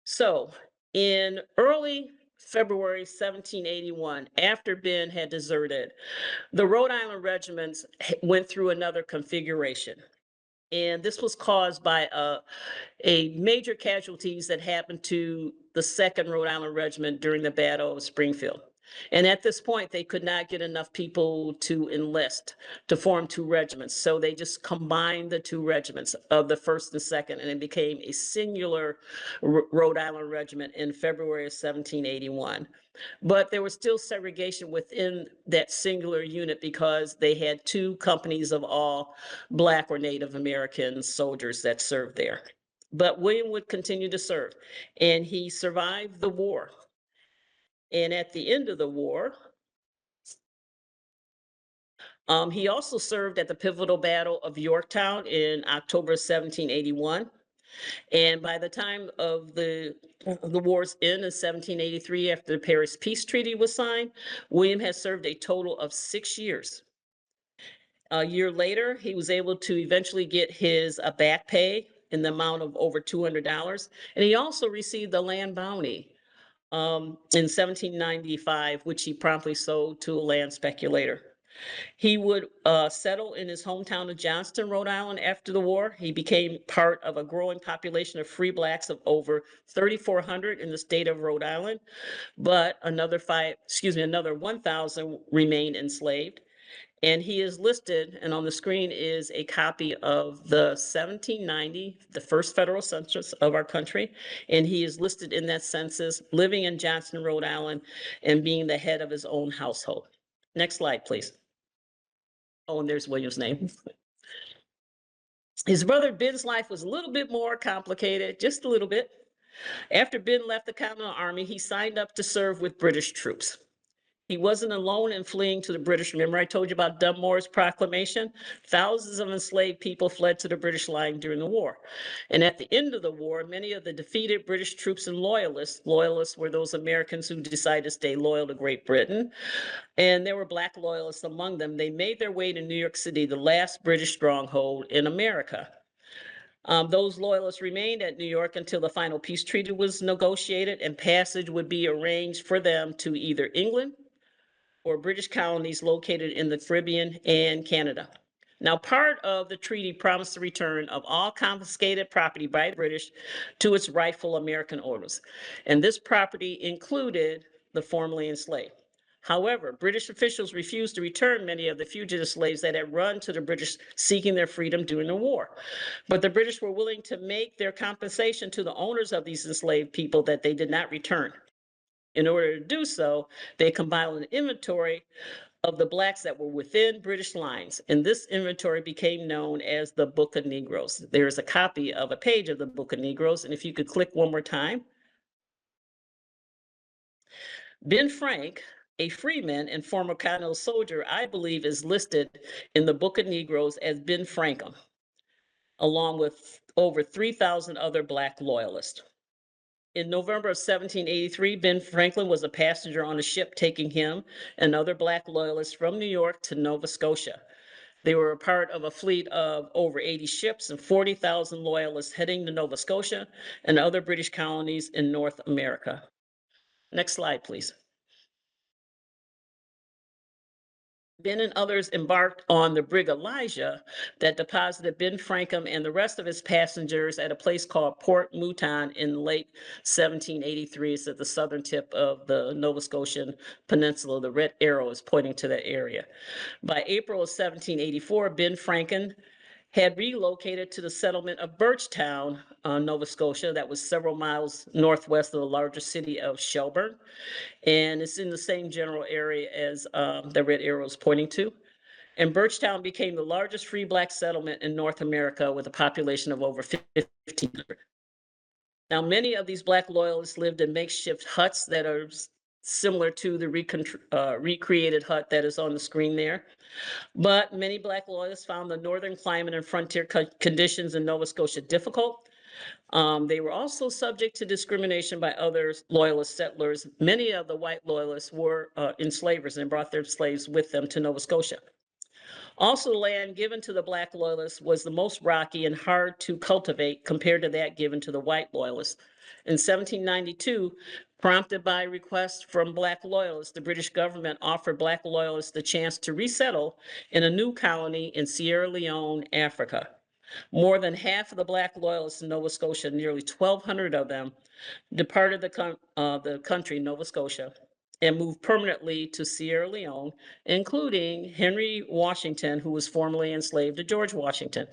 So in early February 1781, after Ben had deserted, the Rhode Island regiments went through another configuration. And this was caused by a major casualties that happened to the Second Rhode Island Regiment during the Battle of Springfield. And at this point, they could not get enough people to enlist to form 2 regiments. So they just combined the 2 regiments of the 1st and 2nd, and it became a singular Rhode Island Regiment in February of 1781. But there was still segregation within that singular unit because they had 2 companies of all Black or Native American soldiers that served there. But William would continue to serve, and he survived the war. And at the end of the war, he also served at the pivotal Battle of Yorktown in October 1781. And by the time of the war's end in 1783, after the Paris Peace Treaty was signed, William had served a total of 6 years. A year later, he was able to eventually get his back pay in the amount of over $200. And he also received the land bounty in 1795, which he promptly sold to a land speculator. He would settle in his hometown of Johnston, Rhode Island after the war. He became part of a growing population of free Blacks of over 3,400 in the state of Rhode Island, but another 1,000 remained enslaved. And he is listed, and on the screen is a copy of the 1790, the first federal census of our country. And he is listed in that census, living in Johnston, Rhode Island, and being the head of his own household. Next slide, please. Oh, and there's William's name. His brother Ben's life was a little bit more complicated, just a little bit. After Ben left the Continental Army, he signed up to serve with British troops. He wasn't alone in fleeing to the British. Remember, I told you about Dunmore's proclamation? Thousands of enslaved people fled to the British line during the war. And at the end of the war, many of the defeated British troops and loyalists were those Americans who decided to stay loyal to Great Britain, and there were Black loyalists among them. They made their way to New York City, the last British stronghold in America. Those loyalists remained at New York until the final peace treaty was negotiated and passage would be arranged for them to either England or British colonies located in the Caribbean and Canada. Now, part of the treaty promised the return of all confiscated property by the British to its rightful American owners. And this property included the formerly enslaved. However, British officials refused to return many of the fugitive slaves that had run to the British seeking their freedom during the war. But the British were willing to make their compensation to the owners of these enslaved people that they did not return. In order to do so, they compiled an inventory of the Blacks that were within British lines, and this inventory became known as the Book of Negroes. There is a copy of a page of the Book of Negroes, and if you could click one more time. Ben Frank, a freeman and former Continental soldier, I believe is listed in the Book of Negroes as Ben Franklin, along with over 3,000 other Black loyalists. In November of 1783, Ben Franklin was a passenger on a ship taking him and other Black loyalists from New York to Nova Scotia. They were a part of a fleet of over 80 ships and 40,000 loyalists heading to Nova Scotia and other British colonies in North America. Next slide, please. Ben and others embarked on the brig Elijah that deposited Ben Franklin and the rest of his passengers at a place called Port Mouton in late 1783. It's at the southern tip of the Nova Scotian peninsula. The red arrow is pointing to that area. By April of 1784, Ben Franklin had relocated to the settlement of Birchtown, Nova Scotia, that was several miles northwest of the larger city of Shelburne. And it's in the same general area as the red arrow is pointing to. And Birchtown became the largest free Black settlement in North America with a population of over 1,500. Now, many of these Black loyalists lived in makeshift huts that are similar to the recreated hut that is on the screen there. But many Black loyalists found the northern climate and frontier conditions in Nova Scotia difficult. They were also subject to discrimination by other loyalist settlers. Many of the white loyalists were enslavers and brought their slaves with them to Nova Scotia. Also, the land given to the Black loyalists was the most rocky and hard to cultivate compared to that given to the white loyalists. In 1792, prompted by requests from Black loyalists, the British government offered Black loyalists the chance to resettle in a new colony in Sierra Leone, Africa. More than half of the Black loyalists in Nova Scotia, nearly 1,200 of them, departed the country, Nova Scotia, and moved permanently to Sierra Leone, including Henry Washington, who was formerly enslaved to George Washington.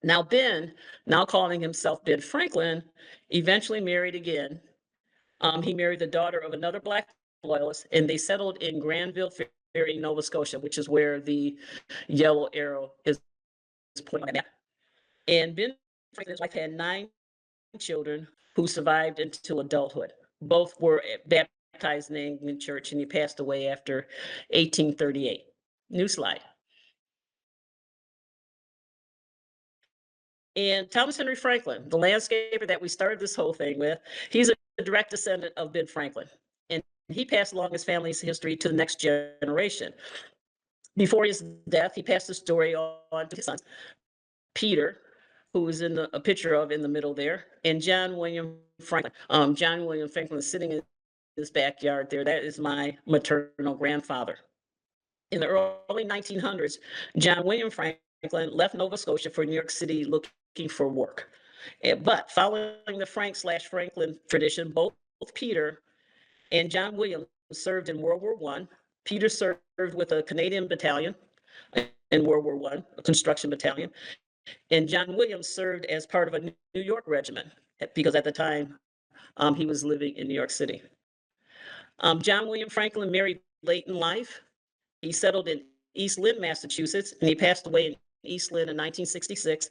Now Ben, now calling himself Ben Franklin, eventually married again. He married the daughter of another Black loyalist, and they settled in Granville Ferry, Nova Scotia, which is where the yellow arrow is pointing at. And Ben Franklin's wife had 9 children who survived until adulthood. Both were baptized in the Anglican Church, and he passed away after 1838. New slide. And Thomas Henry Franklin, the landscaper that we started this whole thing with, he's a direct descendant of Ben Franklin. And he passed along his family's history to the next generation. Before his death, he passed the story on to his sons, Peter, who is in a picture of in the middle there, and John William Franklin. John William Franklin is sitting in his backyard there. That is my maternal grandfather. In the early 1900s, John William Franklin left Nova Scotia for New York City looking for work. But following the Frank/Franklin tradition, both Peter and John William served in World War I. Peter served with a Canadian battalion in World War I, a construction battalion. And John Williams served as part of a New York regiment because at the time he was living in New York City. John William Franklin married late in life. He settled in East Lynn, Massachusetts, and he passed away in East Lynn in 1966.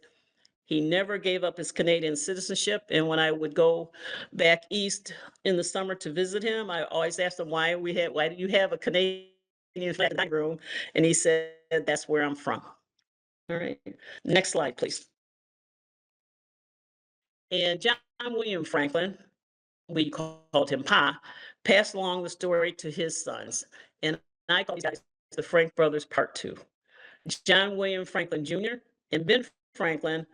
He never gave up his Canadian citizenship. And when I would go back east in the summer to visit him, I always asked him why do you have a Canadian flag in the dining room? And he said, that's where I'm from. All right. Next slide, please. And John William Franklin, we called him Pa, passed along the story to his sons. And I call these guys the Frank brothers part two. John William Franklin Jr. and Ben Franklin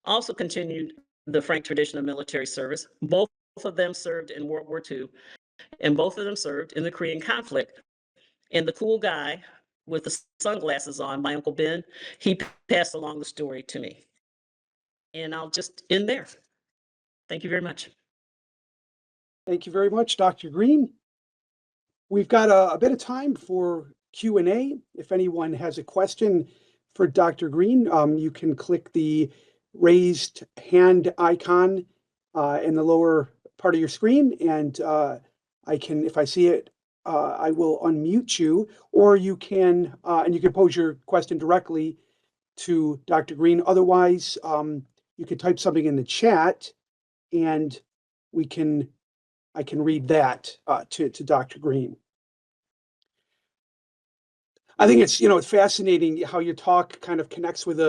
also continued the Frank tradition of military service. Both of them served in World War II, and both of them served in the Korean conflict. And the cool guy with the sunglasses on, my Uncle Ben, he passed along the story to me. And I'll just end there. Thank you very much. Thank you very much, Dr. Green. We've got a bit of time for Q&A. If anyone has a question for Dr. Green, you can click the raised hand icon in the lower part of your screen, and if I see it, I will unmute you, or you can pose your question directly to Dr. Green. Otherwise, you can type something in the chat, and I can read that to Dr. Green. I think it's fascinating how your talk kind of connects with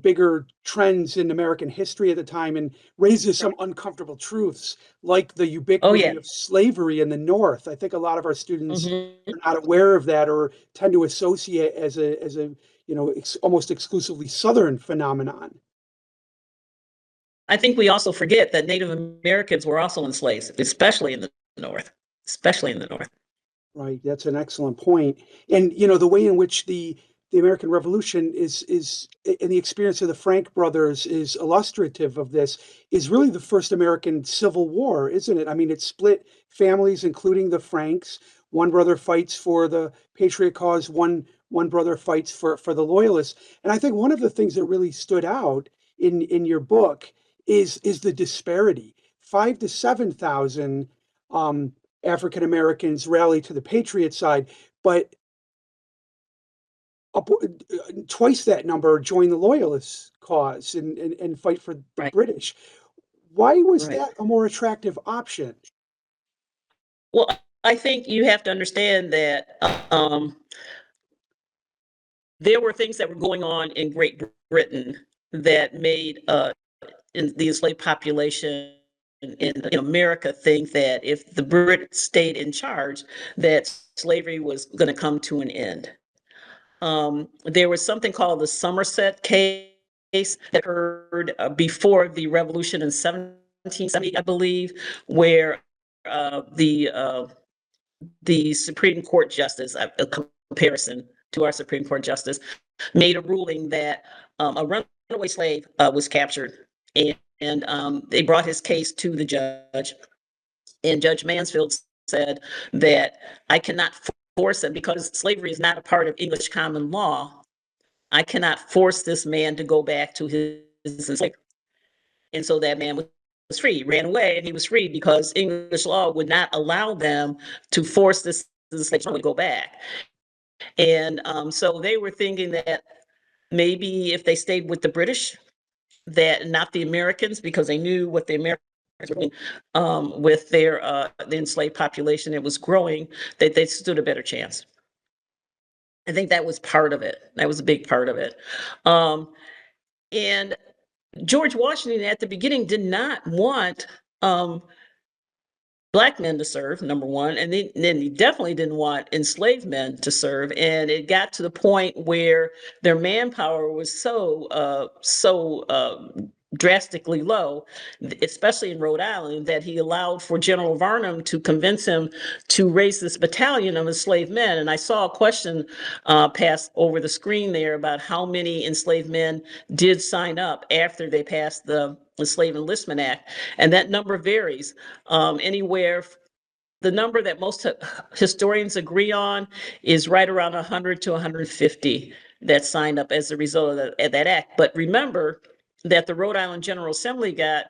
bigger trends in American history at the time and raises some uncomfortable truths, like the ubiquity of slavery in the North. I think a lot of our students are not aware of that, or tend to associate as a almost exclusively Southern phenomenon. I think we also forget that Native Americans were also enslaved, especially in the North, Right, that's an excellent point. And the way in which the American Revolution is in the experience of the Frank brothers is illustrative of this, is really the first American Civil War, isn't it? I mean, it split families, including the Franks. One brother fights for the Patriot cause, one brother fights for the Loyalists. And I think one of the things that really stood out in your book is the disparity. 5,000 to 7,000 African Americans rally to the Patriot side, but twice that number join the Loyalist cause and fight for the British. Why was that a more attractive option? Well, I think you have to understand that there were things that were going on in Great Britain that made in the enslaved population in America think that if the Brits stayed in charge, that slavery was going to come to an end. There was something called the Somerset case that occurred before the revolution in 1770, I believe, where the Supreme Court justice, a comparison to our Supreme Court justice, made a ruling that a runaway slave was captured, and they brought his case to the judge, and Judge Mansfield said that I cannot force him, because slavery is not a part of English common law. I cannot force this man to go back to his slavery. And so that man was free, ran away, and he was free because English law would not allow them to force this slave to go back. And so they were thinking that maybe if they stayed with the British, that not the Americans, because they knew what the Americans were doing with their the enslaved population, it was growing, that they stood a better chance. I think that was part of it. That was a big part of it. And George Washington at the beginning did not want Black men to serve, number one, and then he definitely didn't want enslaved men to serve. And it got to the point where their manpower was so drastically low, especially in Rhode Island, that he allowed for General Varnum to convince him to raise this battalion of enslaved men. And I saw a question pass over the screen there about how many enslaved men did sign up after they passed the Slave Enlistment Act, and that number varies anywhere. The number that most historians agree on is right around 100 to 150 that signed up as a result of that act. But remember that the Rhode Island General Assembly got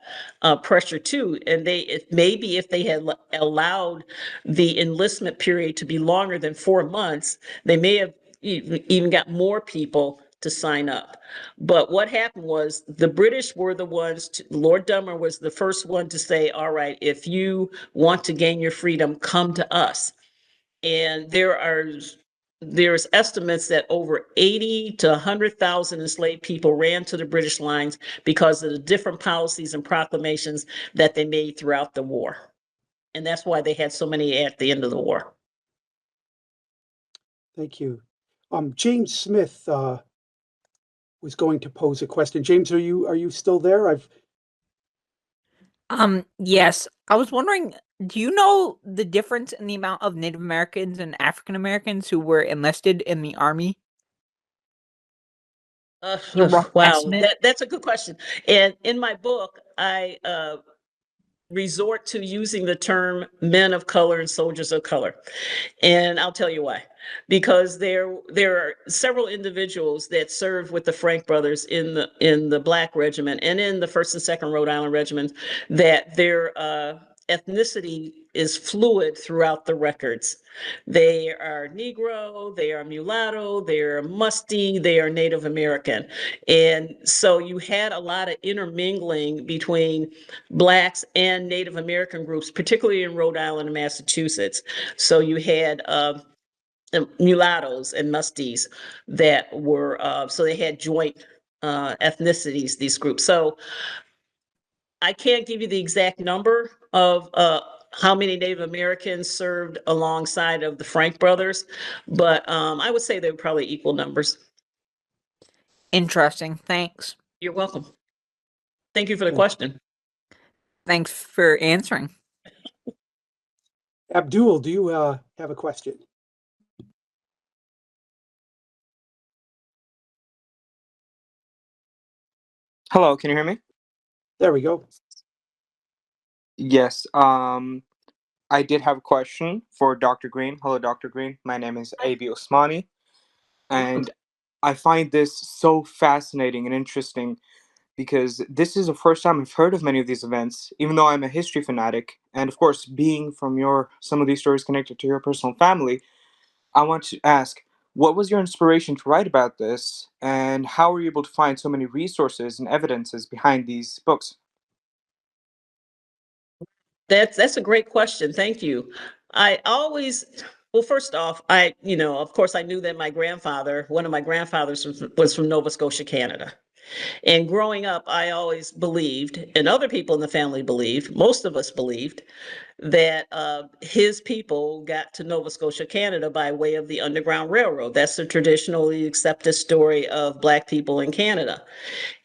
pressure too, and maybe if they had allowed the enlistment period to be longer than 4 months, they may have even got more people to sign up. But what happened was the British were the ones, Lord Dummer was the first one to say, all right, if you want to gain your freedom, come to us. And there's estimates that over 80 to 100,000 enslaved people ran to the British lines because of the different policies and proclamations that they made throughout the war. And that's why they had so many at the end of the war. Thank you. James Smith was going to pose a question. James, are you still there? Yes. I was wondering, do you know the difference in the amount of Native Americans and African Americans who were enlisted in the Army? The rough Wow, estimate? that's a good question. And in my book, I resort to using the term men of color and soldiers of color. And I'll tell you why. Because there are several individuals that served with the Frank brothers in the Black Regiment and in the First and Second Rhode Island Regiment that their ethnicity is fluid throughout the records. They are Negro, they are mulatto, they are musty, they are Native American. And so you had a lot of intermingling between Blacks and Native American groups, particularly in Rhode Island and Massachusetts. So you had mulattoes and musties that were, so they had joint ethnicities, these groups. So I can't give you the exact number of how many Native Americans served alongside of the Frank brothers, but I would say they were probably equal numbers. Interesting. Thanks. You're welcome. Thank you for the Yeah. question. Thanks for answering. Abdul, do you have a question? Hello, can you hear me? There we go. Yes. I did have a question for Dr. Green. Hello, Dr. Green. My name is A.B. Osmani, and I find this so fascinating and interesting because this is the first time I've heard of many of these events, even though I'm a history fanatic. And of course, being from some of these stories connected to your personal family, I want to ask, what was your inspiration to write about this, and how were you able to find so many resources and evidences behind these books? That's a great question. Thank you. I always, well, first off, of course, I knew that one of my grandfathers was from Nova Scotia, Canada. And growing up, I always believed, and other people in the family believed, most of us believed, that his people got to Nova Scotia, Canada by way of the Underground Railroad. That's the traditionally accepted story of Black people in Canada.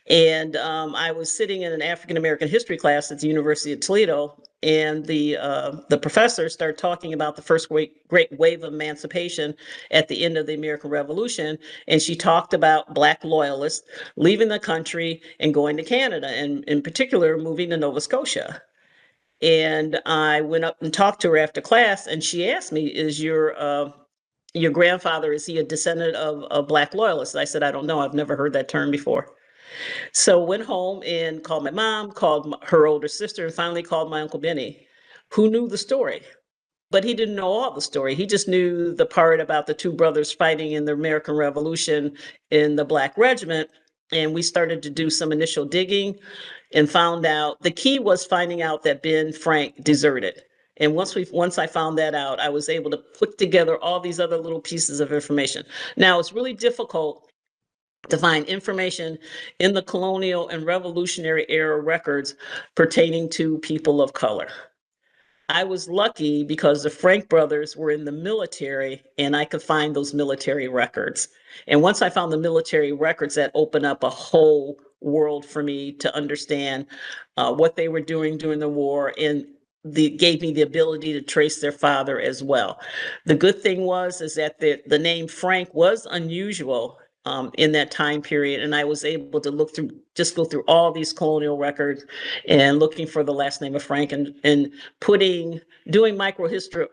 And I was sitting in an African American history class at the University of Toledo, and the professor started talking about the first great wave of emancipation at the end of the American Revolution, and she talked about Black loyalists leaving the country and going to Canada, and in particular moving to Nova Scotia. And I went up and talked to her after class, and she asked me, "Is your grandfather, is he a descendant of Black loyalists?" I said, "I don't know. I've never heard that term before." So went home and called my mom, called her older sister, and finally called my Uncle Benny, who knew the story. But he didn't know all the story. He just knew the part about the two brothers fighting in the American Revolution in the Black Regiment. And we started to do some initial digging and found out the key was finding out that Ben Frank deserted. And once I found that out, I was able to put together all these other little pieces of information. Now it's really difficult to find information in the colonial and revolutionary era records pertaining to people of color. I was lucky because the Frank brothers were in the military and I could find those military records. And once I found the military records, that opened up a whole world for me to understand what they were doing during the war, and gave me the ability to trace their father as well. The good thing is that the name Frank was unusual in that time period, and I was able to go through all these colonial records and looking for the last name of Frank, and doing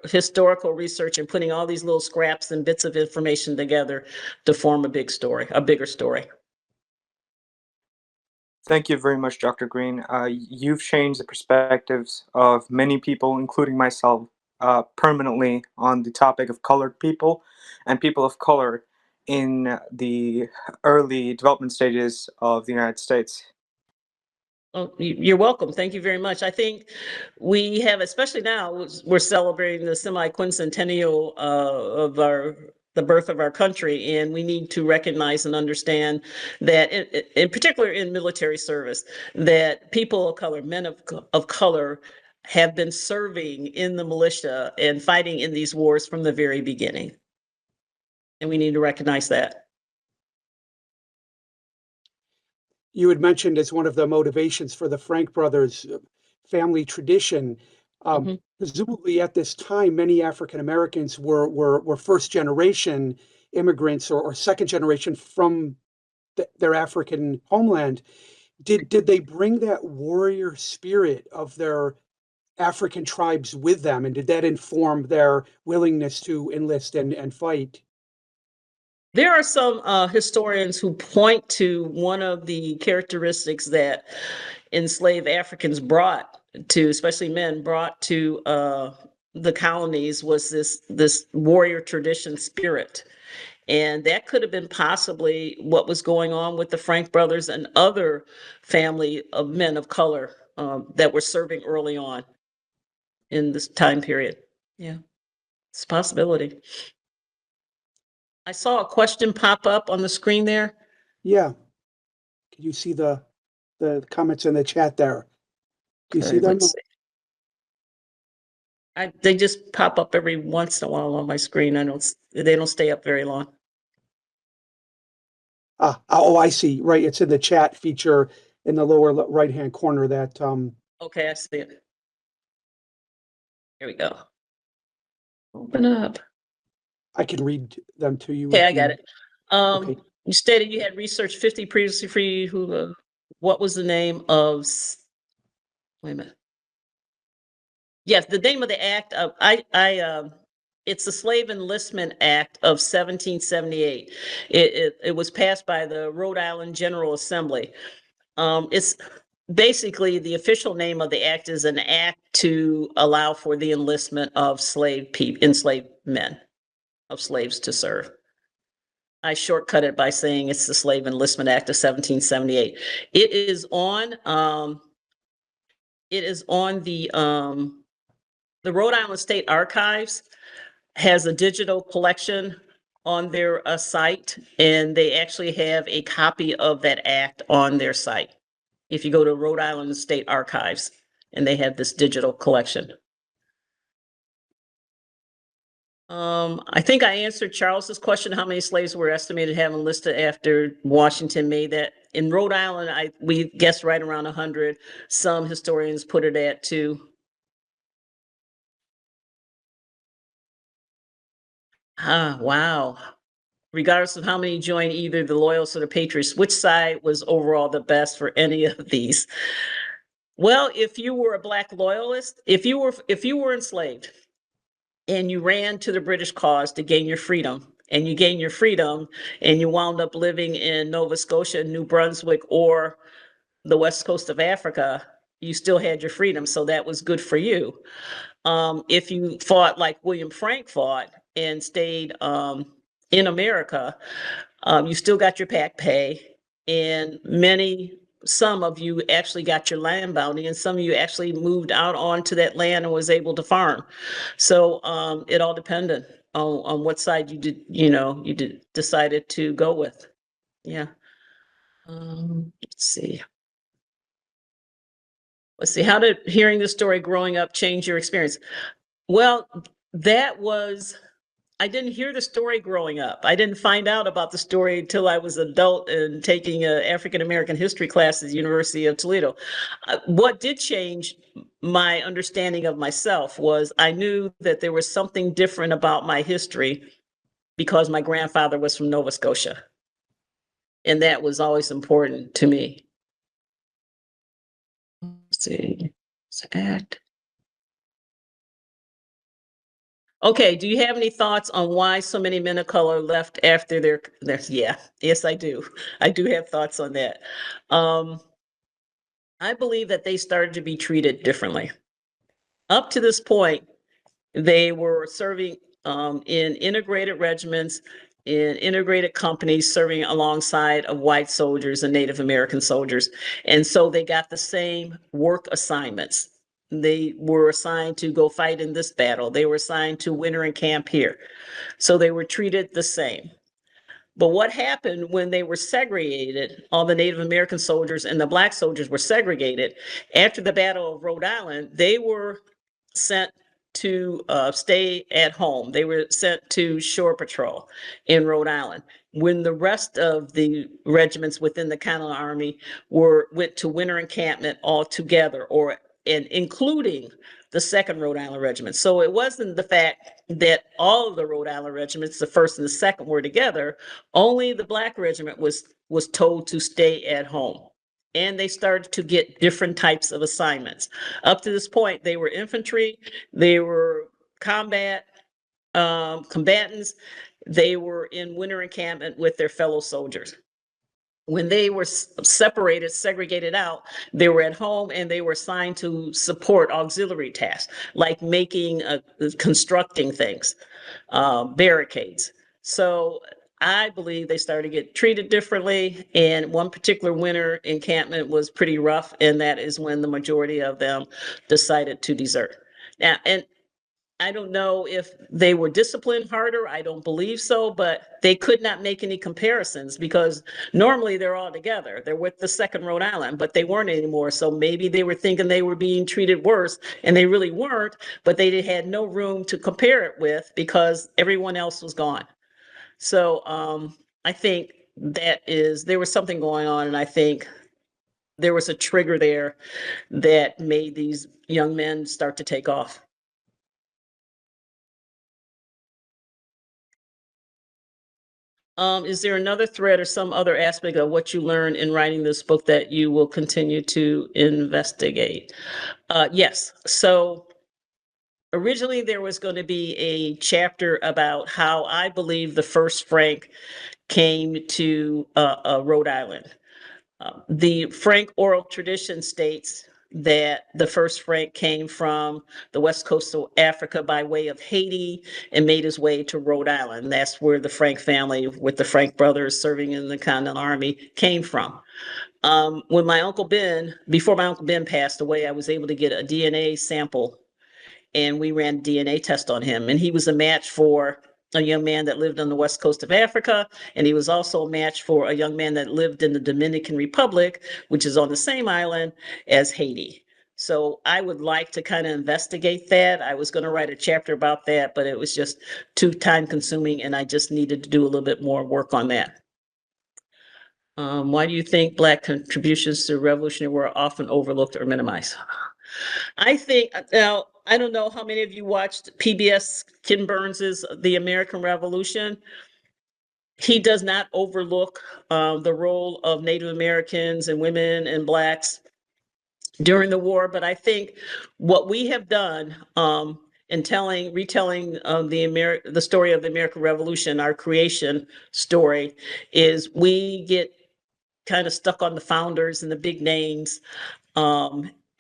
historical research and putting all these little scraps and bits of information together to form a bigger story. Thank you very much, Dr. Green. You've changed the perspectives of many people, including myself, permanently on the topic of colored people and people of color in the early development stages of the United States? Oh, you're welcome. Thank you very much. I think we have, especially now, we're celebrating the semi-quincentennial of the birth of our country, and we need to recognize and understand that, in particular in military service, that people of color, men of color, have been serving in the militia and fighting in these wars from the very beginning, and we need to recognize that. You had mentioned as one of the motivations for the Frank brothers family tradition. Mhm. Presumably at this time, many African Americans were first generation immigrants or second generation from their African homeland. Did they bring that warrior spirit of their African tribes with them, and did that inform their willingness to enlist and fight? There are some historians who point to one of the characteristics that enslaved Africans brought to, especially men, brought to the colonies was this warrior tradition spirit. And that could have been possibly what was going on with the Frank brothers and other family of men of color that were serving early on in this time period. Yeah, it's a possibility. I saw a question pop up on the screen there. Yeah. Can you see the comments in the chat there? Do you see Okay, them? let's see. They just pop up every once in a while on my screen. They don't stay up very long. Oh, I see. Right. It's in the chat feature in the lower right-hand corner that Okay, I see it. Here we go. Open up. I can read them to you. Okay, if I got you- it. Okay. You stated you had researched 50 previously free who, what was the name of, wait a minute. Yes, the name of the act of, it's the Slave Enlistment Act of 1778. It was passed by the Rhode Island General Assembly. It's basically the official name of the act is an act to allow for the enlistment of enslaved men, of slaves to serve. I shortcut it by saying it's the Slave Enlistment Act of 1778. It is on the Rhode Island State Archives has a digital collection on their site, and they actually have a copy of that act on their site. If you go to Rhode Island State Archives, and they have this digital collection. I think I answered Charles's question, how many slaves were estimated to have enlisted after Washington made that. In Rhode Island, we guessed right around 100. Some historians put it at 2. Wow. Regardless of how many joined either the Loyalists or the Patriots, which side was overall the best for any of these? Well, if you were a Black loyalist, if you were enslaved and you ran to the British cause to gain your freedom, and you gained your freedom and you wound up living in Nova Scotia, New Brunswick, or the west coast of Africa, you still had your freedom, so that was good for you. If you fought like William Frank fought and stayed in America, you still got your pack pay, and some of you actually got your land bounty, and some of you actually moved out onto that land and was able to farm. So it all depended on what side decided to go with. Yeah. Let's see. How did hearing this story growing up change your experience? Well, I didn't hear the story growing up. I didn't find out about the story until I was adult and taking an African American history class at the University of Toledo. What did change my understanding of myself was I knew that there was something different about my history because my grandfather was from Nova Scotia. And that was always important to me. Let's see. Act. Okay, do you have any thoughts on why so many men of color left after their yeah, yes, I do. I do have thoughts on that. I believe that they started to be treated differently. Up to this point, they were serving in integrated regiments in integrated companies serving alongside of white soldiers and Native American soldiers. And so they got the same work assignments. They were assigned to go fight in this battle. They were assigned to winter and camp here. So they were treated the same. But what happened when they were segregated, all the Native American soldiers and the Black soldiers were segregated, after the Battle of Rhode Island, they were sent to stay at home. They were sent to shore patrol in Rhode Island. When the rest of the regiments within the Continental Army went to winter encampment all together, and including the Second Rhode Island Regiment. So it wasn't the fact that all of the Rhode Island regiments, the first and the second, were together. Only the Black regiment was told to stay at home. And they started to get different types of assignments. Up to this point, they were infantry, they were combatants, they were in winter encampment with their fellow soldiers. When they were separated, segregated out, they were at home and they were assigned to support auxiliary tasks, like constructing things, barricades. So I believe they started to get treated differently. And one particular winter encampment was pretty rough. And that is when the majority of them decided to desert. Now, and I don't know if they were disciplined harder. I don't believe so, but they could not make any comparisons because normally they're all together. They're with the Second Rhode Island, but they weren't anymore. So maybe they were thinking they were being treated worse and they really weren't, but they had no room to compare it with because everyone else was gone. So I think there was something going on, and I think there was a trigger there that made these young men start to take off. Is there another thread or some other aspect of what you learned in writing this book that you will continue to investigate? Yes. So originally there was going to be a chapter about how I believe the first Frank came to Rhode Island. The Frank oral tradition states that the first Frank came from the west coast of Africa by way of Haiti and made his way to Rhode Island. That's where the Frank family, with the Frank brothers serving in the Continental Army, came from. When before my Uncle Ben passed away, I was able to get a DNA sample, and we ran a DNA test on him, and he was a match for a young man that lived on the west coast of Africa, and he was also a match for a young man that lived in the Dominican Republic, which is on the same island as Haiti. So I would like to kind of investigate that. I was going to write a chapter about that, but it was just too time consuming, and I just needed to do a little bit more work on that. Why do you think Black contributions to the Revolutionary War are often overlooked or minimized? I think, now, I don't know how many of you watched PBS Ken Burns's The American Revolution. He does not overlook the role of Native Americans and women and Blacks during the war, but I think what we have done in retelling the story of the American Revolution, our creation story, is we get kind of stuck on the founders and the big names,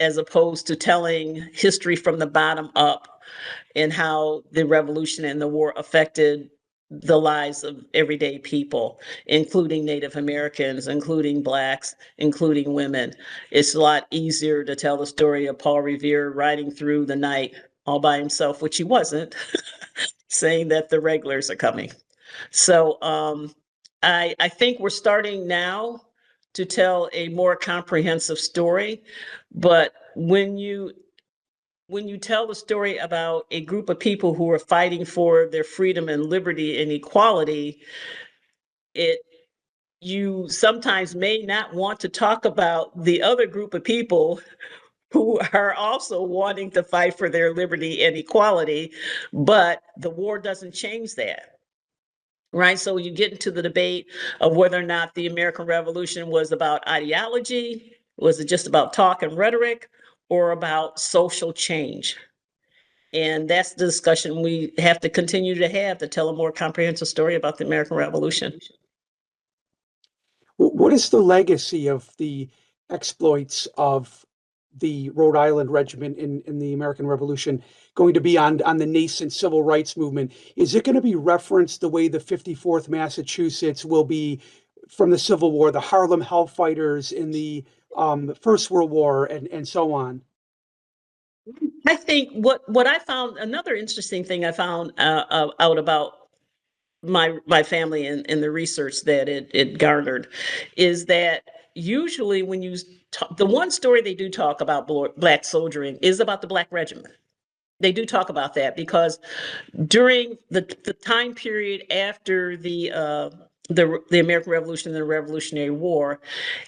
as opposed to telling history from the bottom up and how the revolution and the war affected the lives of everyday people, including Native Americans, including Blacks, including women. It's a lot easier to tell the story of Paul Revere riding through the night all by himself, which he wasn't, saying that the regulars are coming. So I think we're starting now to tell a more comprehensive story, but when you tell the story about a group of people who are fighting for their freedom and liberty and equality, you sometimes may not want to talk about the other group of people who are also wanting to fight for their liberty and equality, but the war doesn't change that. Right. So you get into the debate of whether or not the American Revolution was about ideology, was it just about talk and rhetoric, or about social change? And that's the discussion we have to continue to have to tell a more comprehensive story about the American Revolution. What is the legacy of the exploits of the Rhode Island Regiment in the American Revolution going to be on the nascent civil rights movement? Is it going to be referenced the way the 54th Massachusetts will be from the Civil War, the Harlem Hellfighters in the First World War, and so on? I think what I found, another interesting thing I found out about my family and the research that it garnered, is that usually when you talk, the one story they do talk about Black soldiering is about the Black Regiment. They do talk about that because during the time period after the American Revolution and the Revolutionary War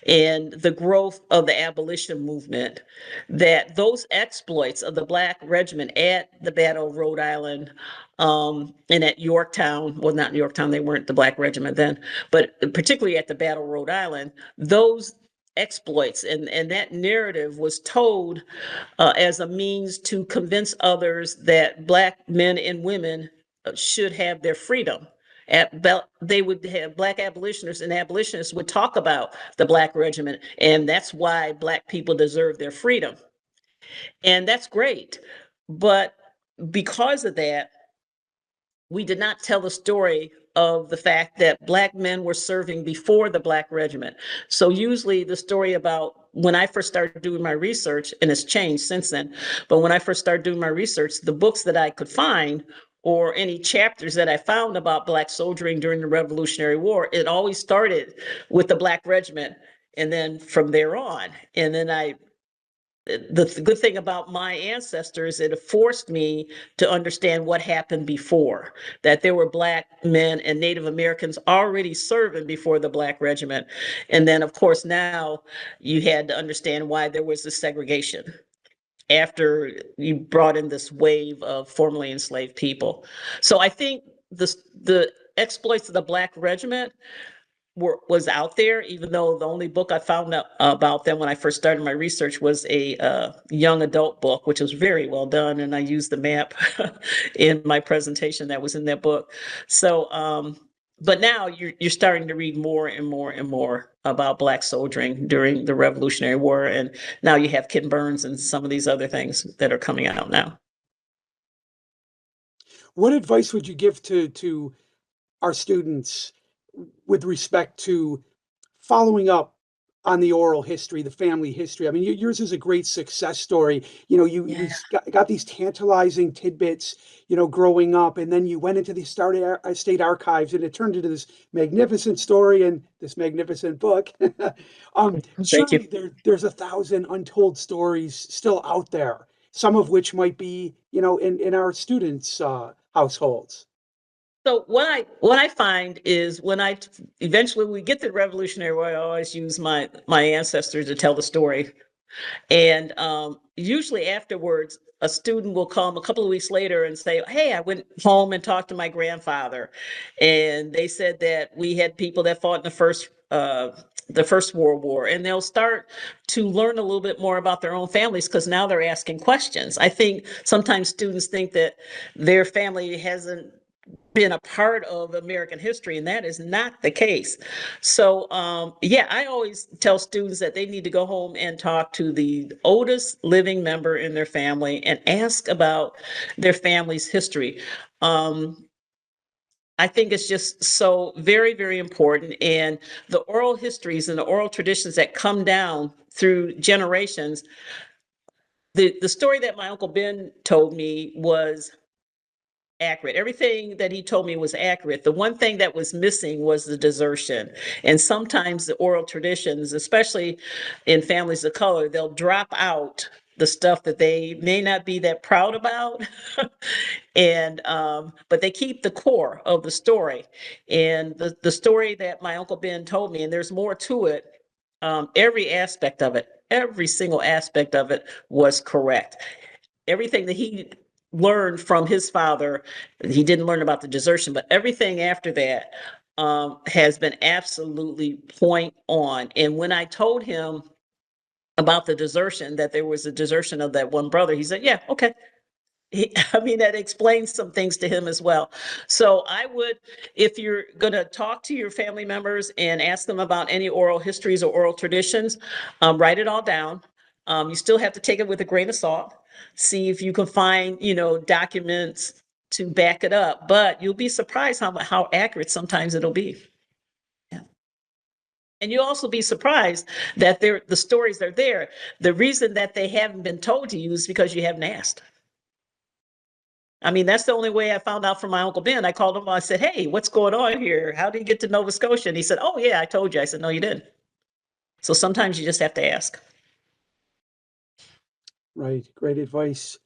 and the growth of the abolition movement, that those exploits of the Black Regiment at the Battle of Rhode Island, and at Yorktown, well, not Yorktown, they weren't the Black Regiment then, but particularly at the Battle of Rhode Island, those exploits and that narrative was told as a means to convince others that Black men and women should have their freedom. They would have Black abolitionists, and abolitionists would talk about the Black Regiment, and that's why Black people deserve their freedom. And that's great. But because of that, we did not tell the story of the fact that Black men were serving before the Black Regiment. So usually the story about when I first started doing my research, and it's changed since then, but when I first started doing my research, the books that I could find or any chapters that I found about Black soldiering during the Revolutionary War, it always started with the Black Regiment and then from there on. And then the good thing about my ancestors, it forced me to understand what happened before, that there were Black men and Native Americans already serving before the Black Regiment. And then, of course, now you had to understand why there was this segregation after you brought in this wave of formerly enslaved people. So I think the exploits of the Black Regiment was out there, even though the only book I found out about them when I first started my research was a young adult book, which was very well done, and I used the map in my presentation that was in that book. So, but now you're starting to read more and more and more about Black soldiering during the Revolutionary War, and now you have Ken Burns and some of these other things that are coming out now. What advice would you give to our students with respect to following up on the oral history, the family history? I mean, yours is a great success story. You know, you got these tantalizing tidbits, you know, growing up, and then you went into the state archives, and it turned into this magnificent story and this magnificent book. Thank you. Surely there's 1,000 untold stories still out there, some of which might be, you know, in our students' households. So what I find is when eventually we get to the Revolutionary War, I always use my ancestors to tell the story. And usually afterwards, a student will come a couple of weeks later and say, "Hey, I went home and talked to my grandfather, and they said that we had people that fought in the First World War," and they'll start to learn a little bit more about their own families because now they're asking questions. I think sometimes students think that their family hasn't been a part of American history, and that is not the case. So, yeah, I always tell students that they need to go home and talk to the oldest living member in their family and ask about their family's history. I think it's just so very, very important. And the oral histories and the oral traditions that come down through generations, the story that my Uncle Ben told me was accurate. Everything that he told me was accurate. The one thing that was missing was the desertion. And sometimes the oral traditions, especially in families of color, they'll drop out the stuff that they may not be that proud about. And but they keep the core of the story. And the story that my Uncle Ben told me, and there's more to it, every aspect of it, every single aspect of it was correct. Everything that he learned from his father, he didn't learn about the desertion, but everything after that has been absolutely point on. And when I told him about the desertion, that there was a desertion of that one brother, he said, "Yeah, okay." I mean, that explains some things to him as well. So I would, if you're going to talk to your family members and ask them about any oral histories or oral traditions, write it all down. You still have to take it with a grain of salt. See if you can find, documents to back it up. But you'll be surprised how accurate sometimes it'll be. Yeah. And you'll also be surprised that the stories are there. The reason that they haven't been told to you is because you haven't asked. I mean, that's the only way I found out from my Uncle Ben. I called him. I said, "Hey, what's going on here? How did you get to Nova Scotia?" And he said, "Oh, yeah, I told you." I said, "No, you didn't." So sometimes you just have to ask. Right. Great advice.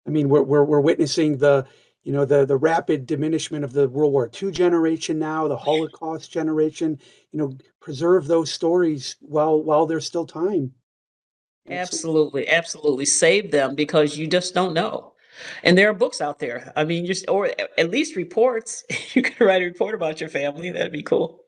I mean, we're witnessing the rapid diminishment of the World War II generation now, the Holocaust generation. Preserve those stories while there's still time. Absolutely, absolutely. Save them because you just don't know. And there are books out there. I mean, or at least reports. You can write a report about your family. That'd be cool.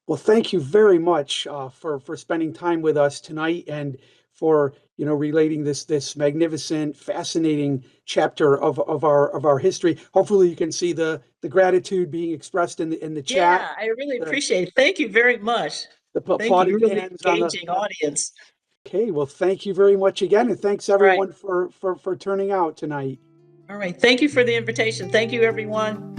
Well, thank you very much for spending time with us tonight and for relating this magnificent, fascinating chapter of our history. Hopefully, you can see the gratitude being expressed in the chat. Yeah, I really The, appreciate it. Thank you very much. the Thank you. applauding Really hands on the. engaging audience. Okay, well, thank you very much again, and thanks All right. everyone for turning out tonight. All right. Thank you for the invitation. Thank you, everyone.